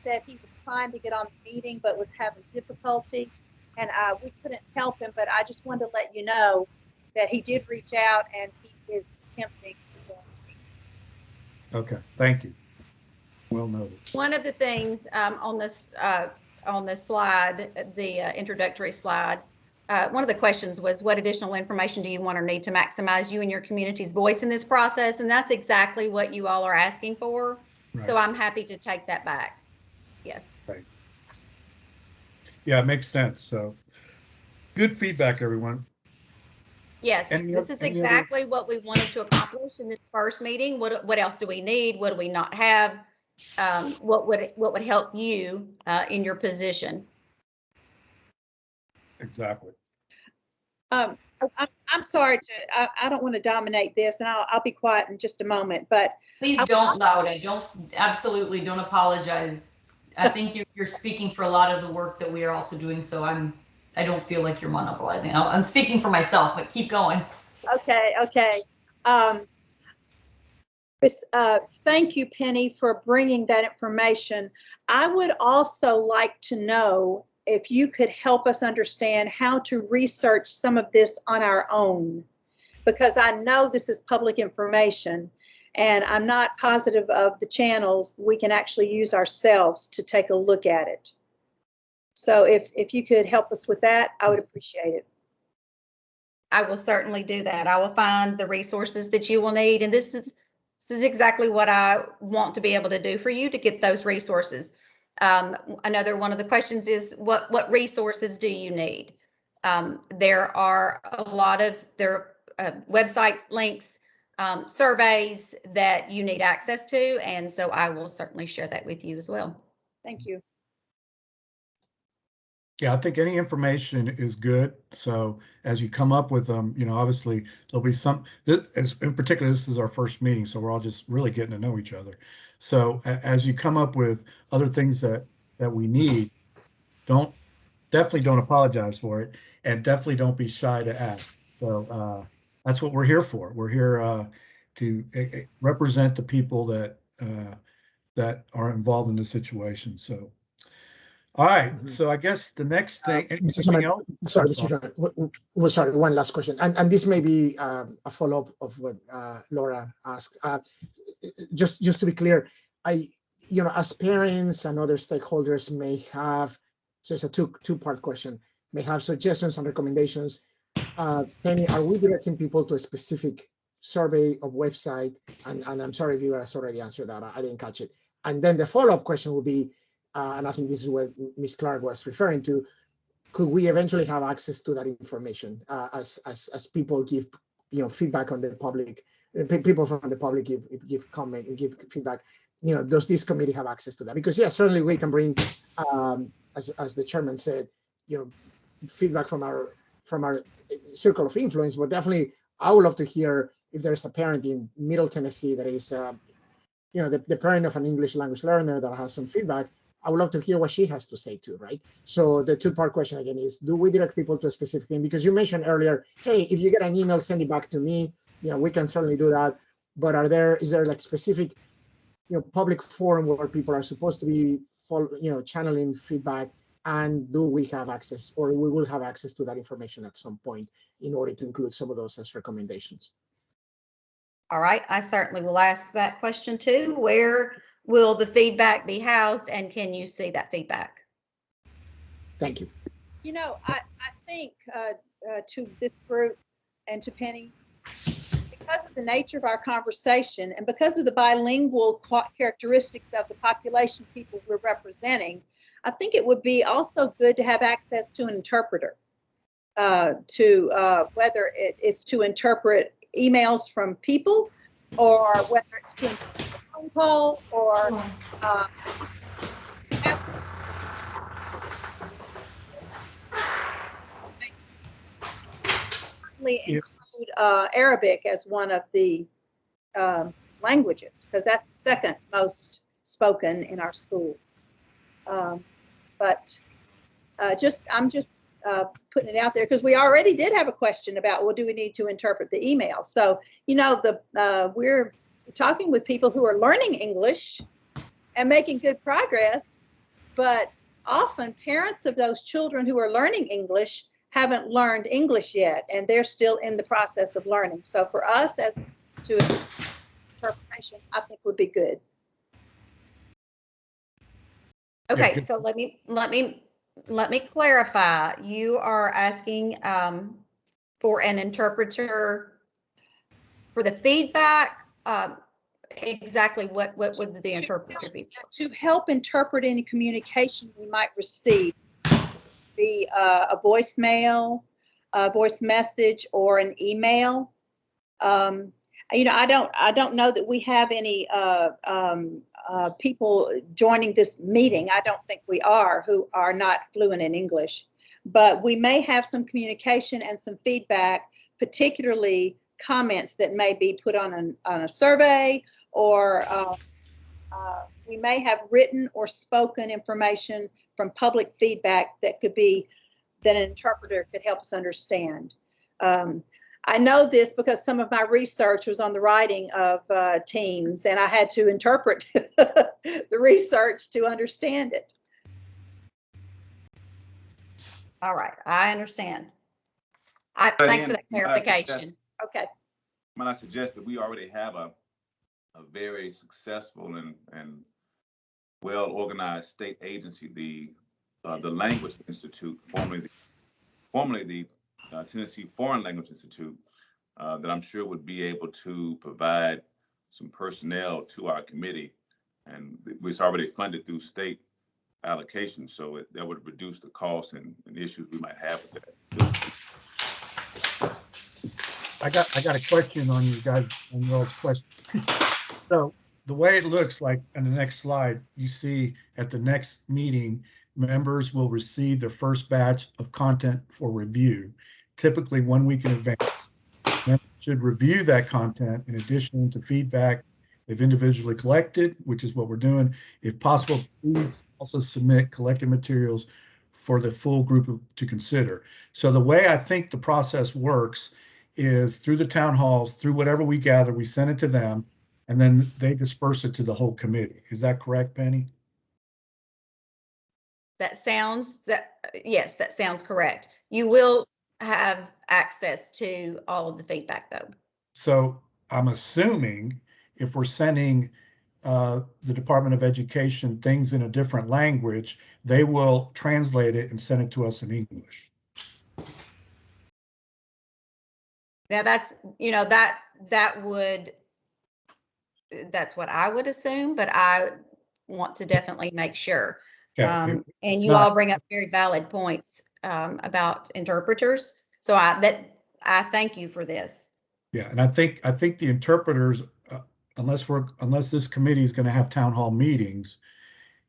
said he was trying to get on the meeting but was having difficulty, and we couldn't help him. But I just wanted to let you know that he did reach out and he is attempting to join me. Okay, thank you. Well noted. One of the things on this slide, the introductory slide, one of the questions was, what additional information do you want or need to maximize you and your community's voice in this process? And that's exactly what you all are asking for. Right. So I'm happy to take that back. Yes. Right. Yeah, it makes sense. So good feedback, everyone. Yes, this is exactly what we wanted to accomplish in this first meeting. What else do we need? What do we not have? What would help you in your position? Exactly. I'm sorry I don't want to dominate this, and I'll be quiet in just a moment. But please don't, Laura. Absolutely don't apologize. I think you're speaking for a lot of the work that we are also doing. So I don't feel like you're monopolizing. I'm speaking for myself, but keep going. Okay. Thank you, Penny, for bringing that information. I would also like to know if you could help us understand how to research some of this on our own, because I know this is public information and I'm not positive of the channels we can actually use ourselves to take a look at it. So if you could help us with that, I would appreciate it. I will certainly do that. I will find the resources that you will need. And this is exactly what I want to be able to do for you, to get those resources. Another one of the questions is, what resources do you need? There are a lot of websites, links, surveys that you need access to. And so I will certainly share that with you as well. Thank you. Yeah, I think any information is good. So as you come up with them, obviously there'll be some, in particular, this is our first meeting, so we're all just really getting to know each other. So as you come up with other things that we need, definitely don't apologize for it, and definitely don't be shy to ask. So that's what we're here for. We're here to represent the people that are involved in the situation. So All right, so I guess the next thing, Mr. anything Chairman, else? sorry, Mr. Chairman, well, sorry, one last question, and this may be a follow-up of what Laura asked. Just to be clear, as parents and other stakeholders may have, so it's a two-part question, may have suggestions and recommendations. Penny, are we directing people to a specific survey or website? And I'm sorry if you guys already answered that, I didn't catch it. And then the follow-up question will be, and I think this is what Ms. Clark was referring to, could we eventually have access to that information as people give feedback on the public, people from the public give comment and give feedback, does this committee have access to that? Because yeah, certainly we can bring, as the chairman said, feedback from our circle of influence, but definitely I would love to hear if there's a parent in Middle Tennessee that is the parent of an English language learner that has some feedback. I would love to hear what she has to say too, right? So the two-part question again is, do we direct people to a specific thing? Because you mentioned earlier, hey, if you get an email, send it back to me. We can certainly do that. But is there like specific, public forum where people are supposed to be, channeling feedback? And do we have access, or we will have access to that information at some point in order to include some of those as recommendations? All right, I certainly will ask that question too. Where will the feedback be housed, and can you see that feedback? Thank you. I think to this group and to Penny, because of the nature of our conversation and because of the bilingual characteristics of the population people we're representing, I think it would be also good to have access to an interpreter, whether it's to interpret emails from people, or whether it's to interpret a phone call, or include Arabic as one of the languages, because that's the second most spoken in our schools. I'm just putting it out there because we already did have a question about, well, do we need to interpret the email? So, we're talking with people who are learning English and making good progress, but often parents of those children who are learning English haven't learned English yet, and they're still in the process of learning. So for us as to interpretation, I think would be good. Okay, so let me clarify. You are asking for an interpreter for the feedback. Exactly what would the interpreter be for? To help interpret any communication we might receive, be a voicemail, a voice message, or an email. I don't know that we have any people joining this meeting. I don't think we are, who are not fluent in English, but we may have some communication and some feedback, particularly comments that may be put on a survey, or we may have written or spoken information from public feedback that an interpreter could help us understand. I know this because some of my research was on the writing of teams, and I had to interpret the research to understand it. All right, I understand. Thanks for that clarification. Okay. I suggest that we already have a very successful and well-organized state agency, the Language Institute, formerly the Tennessee Foreign Language Institute, that I'm sure would be able to provide some personnel to our committee, and it's already funded through state allocation, so that would reduce the costs and issues we might have with that. I got a question on you guys, on y'all's question. So the way it looks like on the next slide, you see at the next meeting, members will receive their first batch of content for review, typically 1 week in advance. Members should review that content in addition to feedback they've individually collected, which is what we're doing. If possible, please also submit collected materials for the full group to consider. So the way I think the process works is through the town halls, through whatever we gather, we send it to them, and then they disperse it to the whole committee. Is that correct, Penny? Yes, that sounds correct. You will have access to all of the feedback though. So I'm assuming if we're sending the Department of Education things in a different language, they will translate it and send it to us in English. Now that's, that's what I would assume, but I want to definitely make sure. Okay. And you all bring up very valid points about interpreters. So I thank you for this. Yeah, and I think the interpreters, unless this committee is going to have town hall meetings,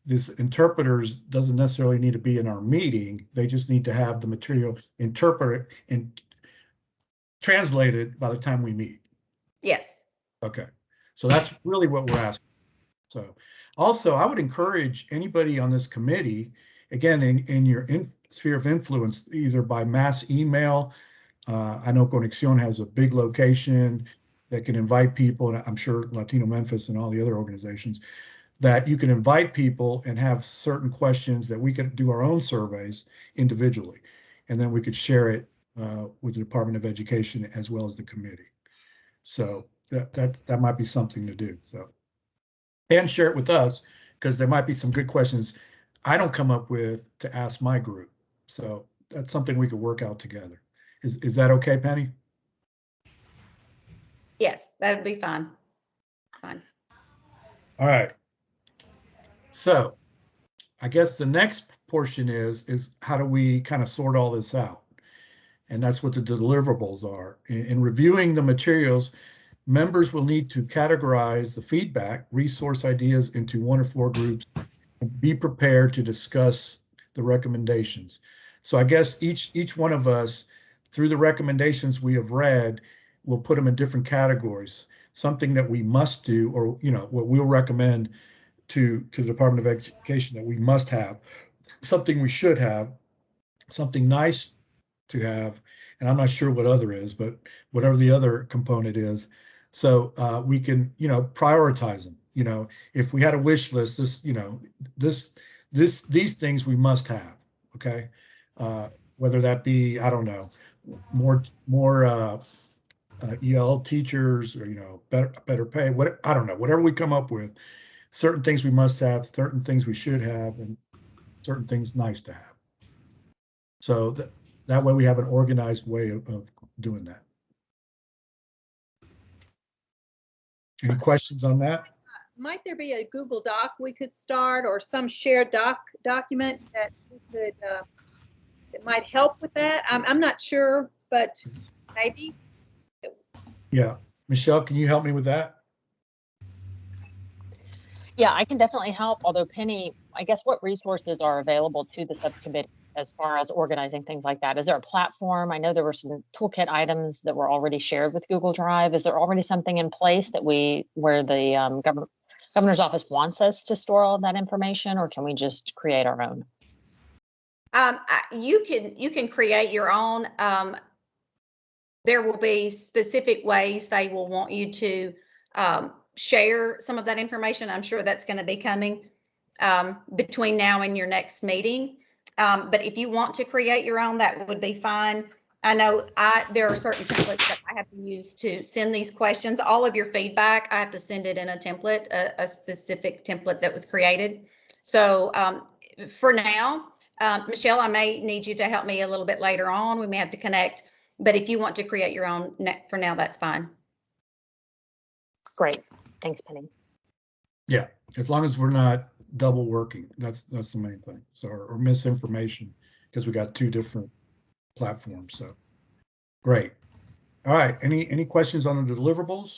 this interpreters doesn't necessarily need to be in our meeting. They just need to have the material interpreted and translated by the time we meet. Yes. Okay, so that's really what we're asking. So also, I would encourage anybody on this committee, again, in your sphere of influence, either by mass email. I know Conexión has a big location that can invite people, and I'm sure Latino Memphis and all the other organizations, that you can invite people and have certain questions that we could do our own surveys individually, and then we could share it with the Department of Education as well as the committee. So that might be something to do. So, and share it with us, because there might be some good questions I don't come up with to ask my group. So that's something we could work out together. Is that okay, Penny? Yes, that would be fine. Fine. All right. So I guess the next portion is how do we kind of sort all this out? And that's what the deliverables are. In reviewing the materials, members will need to categorize the feedback, resource ideas into 1 or 4 groups, and be prepared to discuss the recommendations. So I guess each one of us, through the recommendations we have read, we'll put them in different categories. Something that we must do, or what we'll recommend to the Department of Education that we must have, something we should have, something nice to have, and I'm not sure what other is, but whatever the other component is, so we can prioritize them. If we had a wish list, these things we must have. Okay, whether that be, I don't know, more EL teachers, or better pay, I don't know, whatever we come up with, certain things we must have, certain things we should have, and certain things nice to have. So that way we have an organized way of doing that. Any questions on that? Might there be a Google Doc we could start, or some shared document that we could that might help with that? I'm not sure, but maybe. Yeah, Michelle, can you help me with that? Yeah, I can definitely help. Although Penny, I guess what resources are available to the subcommittee as far as organizing things like that? Is there a platform? I know there were some toolkit items that were already shared with Google Drive. Is there already something in place that where the governor's office wants us to store all of that information, or can we just create our own? You can create your own. There will be specific ways they will want you to share some of that information. I'm sure that's going to be coming between now and your next meeting. But if you want to create your own, that would be fine. I know there are certain templates that I have to use to send these questions. All of your feedback, I have to send it in a template, a specific template that was created. So for now, Michelle, I may need you to help me a little bit later on. We may have to connect. But if you want to create your own for now, that's fine. Great. Thanks, Penny. Yeah, as long as we're not double working, that's the main thing. So, or misinformation, because we got 2 different platforms. So great. All right. Any questions on the deliverables?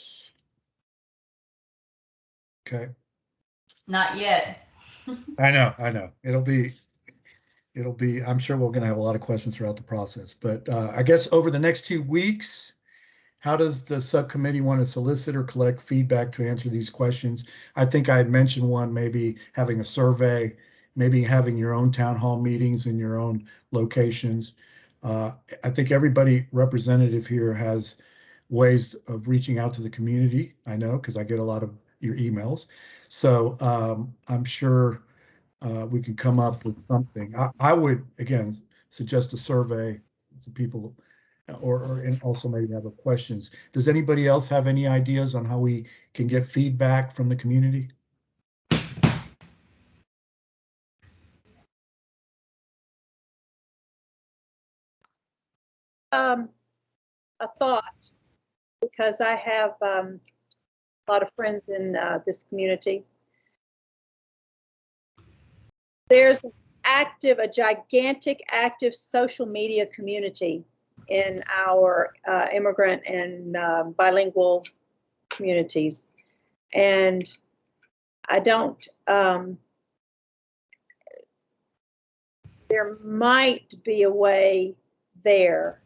Okay. Not yet. I know. It'll be, I'm sure we're going to have a lot of questions throughout the process, but I guess over the next 2 weeks, how does the subcommittee want to solicit or collect feedback to answer these questions? I think I had mentioned one, maybe having a survey, maybe having your own town hall meetings in your own locations. I think everybody representative here has ways of reaching out to the community. I know, because I get a lot of your emails. So I'm sure we can come up with something. I would, again, suggest a survey to people, and also maybe have questions. Does anybody else have any ideas on how we can get feedback from the community? A thought, because I have a lot of friends in this community. There's a gigantic active social media community in our immigrant and bilingual communities. And I don't, there might be a way there,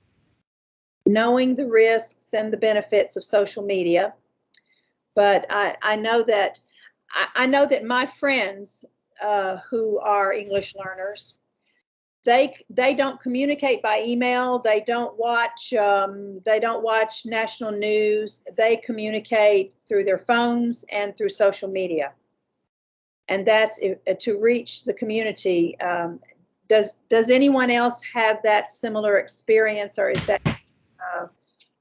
knowing the risks and the benefits of social media. But I know that my friends who are English learners, they don't communicate by email. They don't watch national news. They communicate through their phones and through social media. And that's to reach the community. Does anyone else have that similar experience, or is that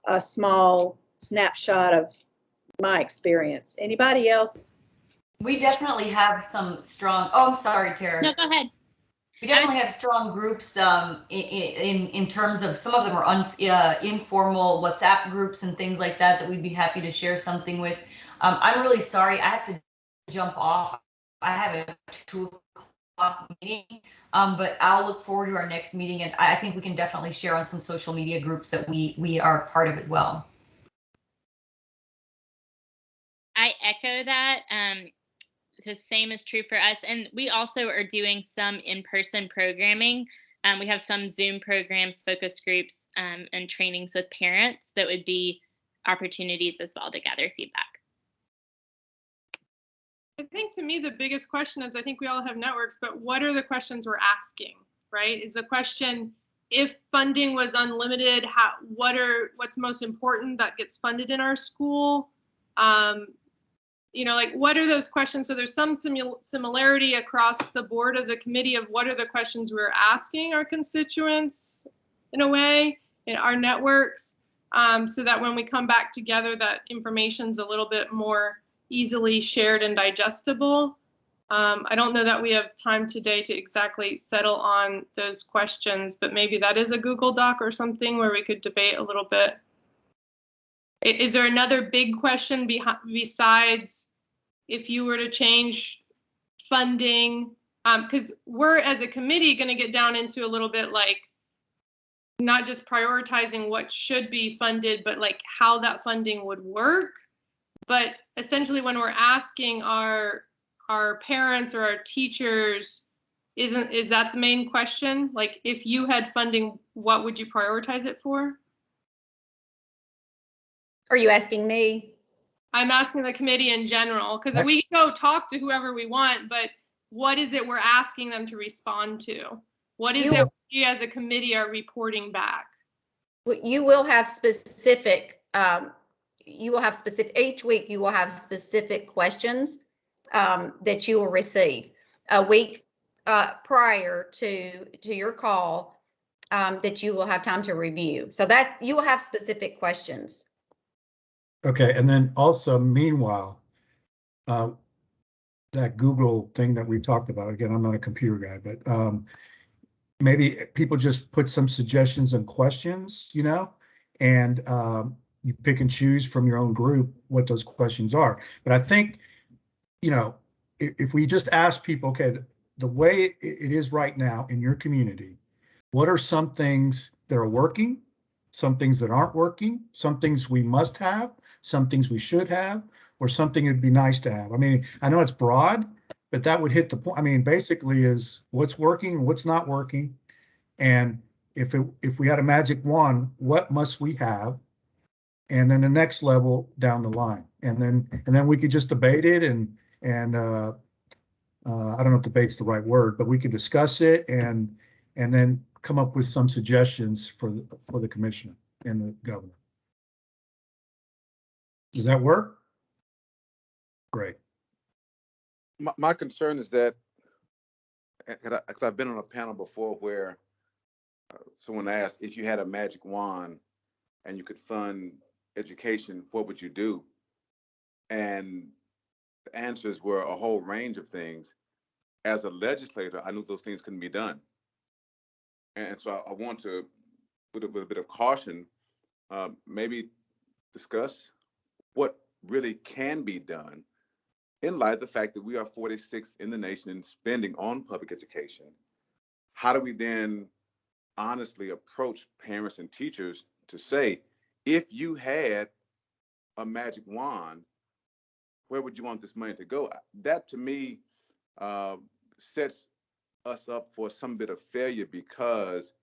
a small snapshot of my experience? Anybody else? We definitely have some strong, oh, I'm sorry, Tara. No, go ahead. We definitely have strong groups in terms of, some of them are informal WhatsApp groups and things like that that we'd be happy to share something with. I'm really sorry, I have to jump off. I have a 2 o'clock meeting, but I'll look forward to our next meeting, and I think we can definitely share on some social media groups that we are part of as well. I echo that. The same is true for us. And we also are doing some in-person programming. We have some Zoom programs, focus groups, and trainings with parents that would be opportunities as well to gather feedback. I think to me, the biggest question is, I think we all have networks, but what are the questions we're asking, right? Is the question, if funding was unlimited, what's most important that gets funded in our school? You know, like, what are those questions? So there's some similarity across the board of the committee of what are the questions we're asking our constituents, in a way, in our networks, so that when we come back together, that information's a little bit more easily shared and digestible. I don't know that we have time today to exactly settle on those questions, but maybe that is a Google Doc or something where we could debate a little bit. Is there another big question besides if you were to change funding? Because we're, as a committee, going to get down into a little bit like not just prioritizing what should be funded, but like how that funding would work. But essentially, when we're asking our parents or our teachers, is that the main question? Like, if you had funding, what would you prioritize it for? Are you asking me? I'm asking the committee in general, because we can go talk to whoever we want, but what is it we're asking them to respond to? What is it we as a committee are reporting back? You will have specific, each week you will have specific questions that you will receive a week prior to your call that you will have time to review. So that you will have specific questions. Okay, and then also, meanwhile, that Google thing that we talked about, again, I'm not a computer guy, but maybe people just put some suggestions and questions, you know, and you pick and choose from your own group what those questions are. But I think, you know, if we just ask people, okay, the way it is right now in your community, what are some things that are working, some things that aren't working, some things we must have, some things we should have, or something it'd be nice to have? I mean, I know it's broad, but that would hit the point. I mean, basically is what's working, what's not working. And if we had a magic wand, what must we have? And then the next level down the line. And then we could just debate it and I don't know if debate's the right word, but we could discuss it and then come up with some suggestions for the commissioner and the governor. Does that work? Great. My concern is that because I've been on a panel before where someone asked, if you had a magic wand and you could fund education, what would you do? And the answers were a whole range of things. As a legislator, I knew those things couldn't be done. And so I want to, with a bit of caution, maybe discuss what really can be done in light of the fact that we are 46 in the nation in spending on public education. How do we then honestly approach parents and teachers to say, if you had a magic wand, where would you want this money to go? That to me sets us up for some bit of failure, because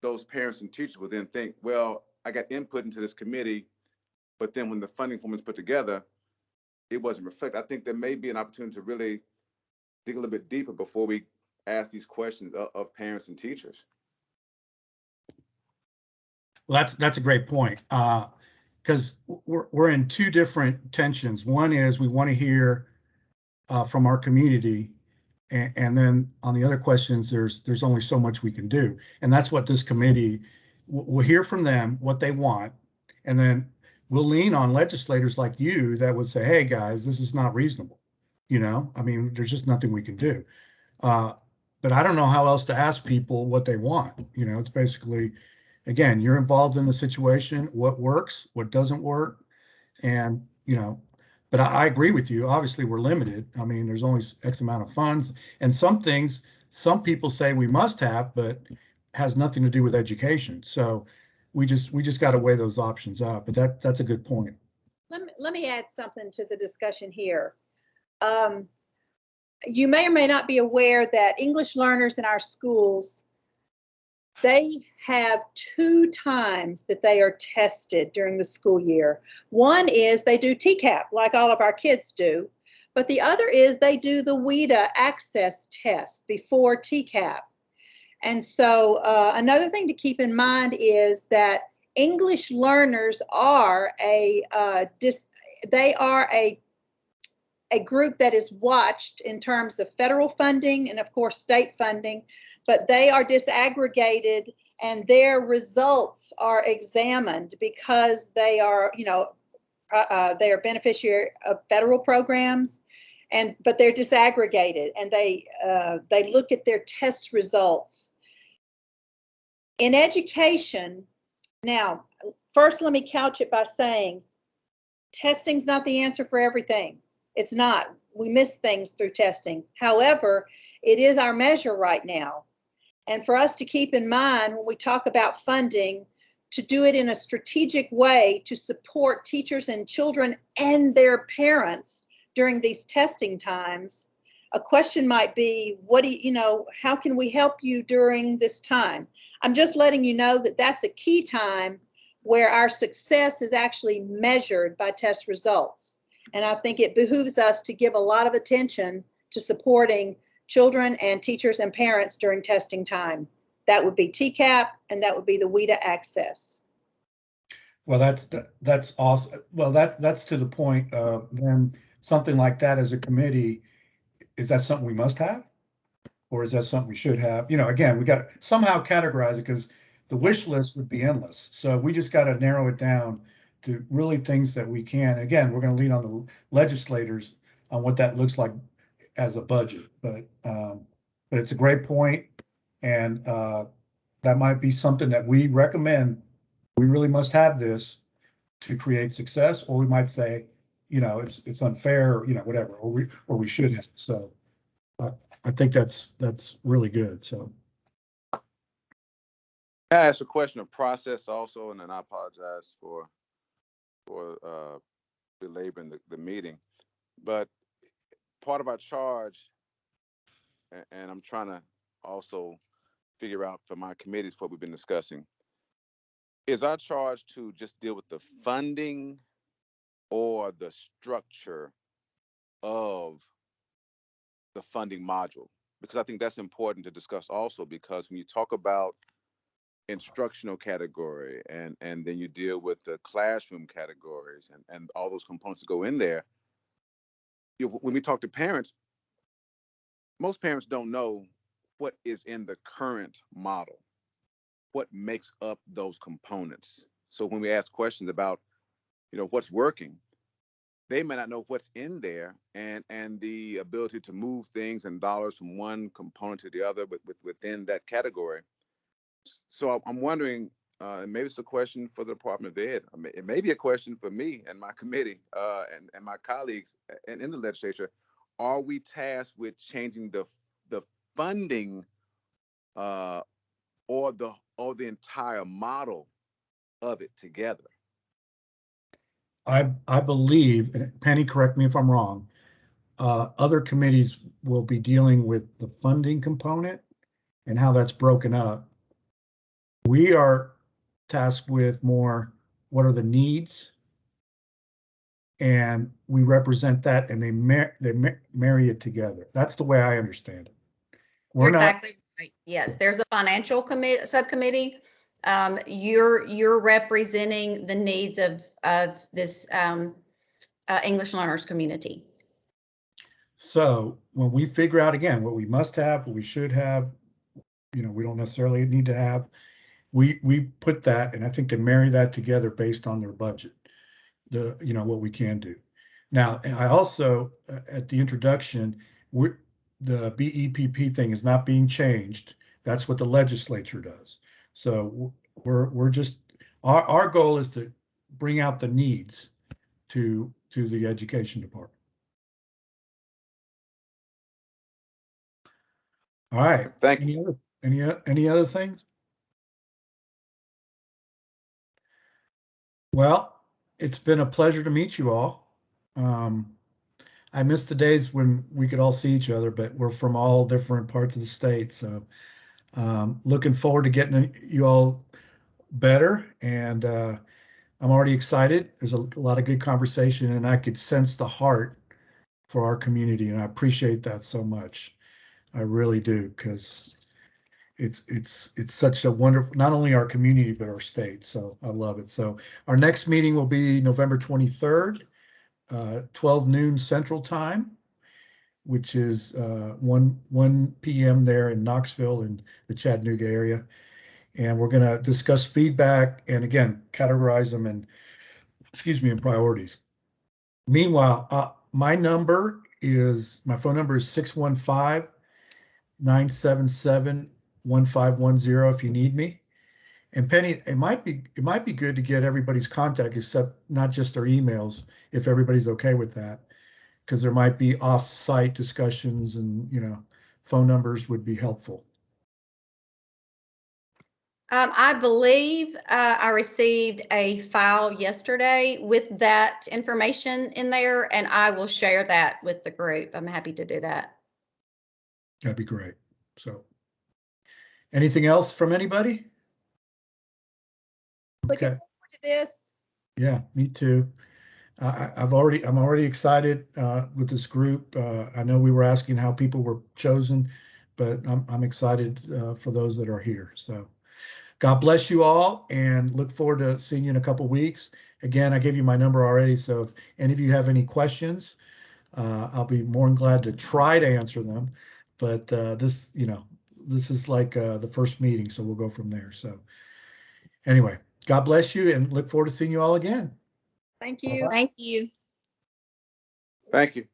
those parents and teachers will then think, well, I got input into this committee, but then when the funding form is put together, it wasn't reflected. I think there may be an opportunity to really dig a little bit deeper before we ask these questions of parents and teachers. Well, that's a great point, because we're in two different tensions. One is we want to hear from our community, and then on the other questions, there's only so much we can do, and that's what this committee will hear from them, what they want, and then we'll lean on legislators like you that would say, hey guys, this is not reasonable. I mean, there's just nothing we can do. But I don't know how else to ask people what they want. It's basically, again, you're involved in the situation, what works, what doesn't work. And, but I agree with you. Obviously, we're limited. I mean, there's only X amount of funds. And some things, some people say we must have, but has nothing to do with education. So we just got to weigh those options out. But that's a good point. Let me add something to the discussion here. You may or may not be aware that English learners in our schools, they have 2 times that they are tested during the school year. One is they do TCAP, like all of our kids do, but the other is they do the WIDA access test before TCAP. And so another thing to keep in mind is that English learners are a group that is watched in terms of federal funding and, of course, state funding, but they are disaggregated and their results are examined because they are, they are beneficiary of federal programs, but they're disaggregated, and they look at their test results. In education, now, first let me couch it by saying testing's not the answer for everything. It's not. We miss things through testing. However, it is our measure right now. And for us to keep in mind when we talk about funding, to do it in a strategic way to support teachers and children and their parents during these testing times, a question might be, how can we help you during this time? I'm just letting you know that that's a key time where our success is actually measured by test results. And I think it behooves us to give a lot of attention to supporting children and teachers and parents during testing time. That would be TCAP, and that would be the WIDA access. Well, that's awesome. Well, that's to the point. Then something like that as a committee, is that something we must have, or is that something we should have? Again, we got to somehow categorize it, because the wish list would be endless. So we just got to narrow it down to really things that we can. Again, we're going to lean on the legislators on what that looks like as a budget. But it's a great point, and that might be something that we recommend. We really must have this to create success, or we might say, it's unfair, whatever, or we should have. So I think that's really good. So I asked a question of process also, and then I apologize for belaboring the meeting. But part of our charge, and I'm trying to also figure out for my committees what we've been discussing, is our charge to just deal with the funding or the structure of the funding module? Because I think that's important to discuss also, because when you talk about instructional category and then you deal with the classroom categories and all those components that go in there, when we talk to parents, most parents don't know what is in the current model, what makes up those components. So when we ask questions about, what's working, they may not know what's in there, and the ability to move things and dollars from one component to the other within that category. So I'm wondering, and maybe it's a question for the Department of Ed. I mean, it may be a question for me and my committee and my colleagues and in the legislature. Are we tasked with changing the funding or the entire model of it together? I believe, and Penny, correct me if I'm wrong, other committees will be dealing with the funding component and how that's broken up. We are tasked with more, what are the needs? And we represent that, and they marry it together. That's the way I understand it. You're exactly right. Yes, there's a financial subcommittee. You're representing the needs of this English learners community. So when we figure out, again, what we must have, what we should have, we don't necessarily need to have, we put that, and I think they marry that together based on their budget, what we can do. Now, I also, at the introduction, the BEPP thing is not being changed. That's what the legislature does. So we're just, our goal is to bring out the needs to the education department. All right. Thank you. Any other things? Well, it's been a pleasure to meet you all. I miss the days when we could all see each other, but we're from all different parts of the state. So looking forward to getting you all better. And I'm already excited. There's a lot of good conversation, and I could sense the heart for our community. And I appreciate that so much. I really do, because it's such a wonderful, not only our community, but our state. So I love it. So our next meeting will be November 23rd, 12 noon Central Time, which is 1 p.m. there in Knoxville in the Chattanooga area. And we're going to discuss feedback and, again, categorize them in, in priorities. Meanwhile, my phone number is 615-977-1510 if you need me. And Penny, it might be good to get everybody's contact, except not just their emails, if everybody's okay with that, because there might be off-site discussions, and phone numbers would be helpful. I believe I received a file yesterday with that information in there, and I will share that with the group. I'm happy to do that. That'd be great. So, anything else from anybody? Looking forward to this. Yeah, me too. I'm already excited with this group. I know we were asking how people were chosen, but I'm excited for those that are here. So God bless you all, and look forward to seeing you in a couple weeks. Again, I gave you my number already, so if any of you have any questions, I'll be more than glad to try to answer them. But this is like the first meeting, so we'll go from there. So anyway, God bless you, and look forward to seeing you all again. Thank you. Thank you. Thank you.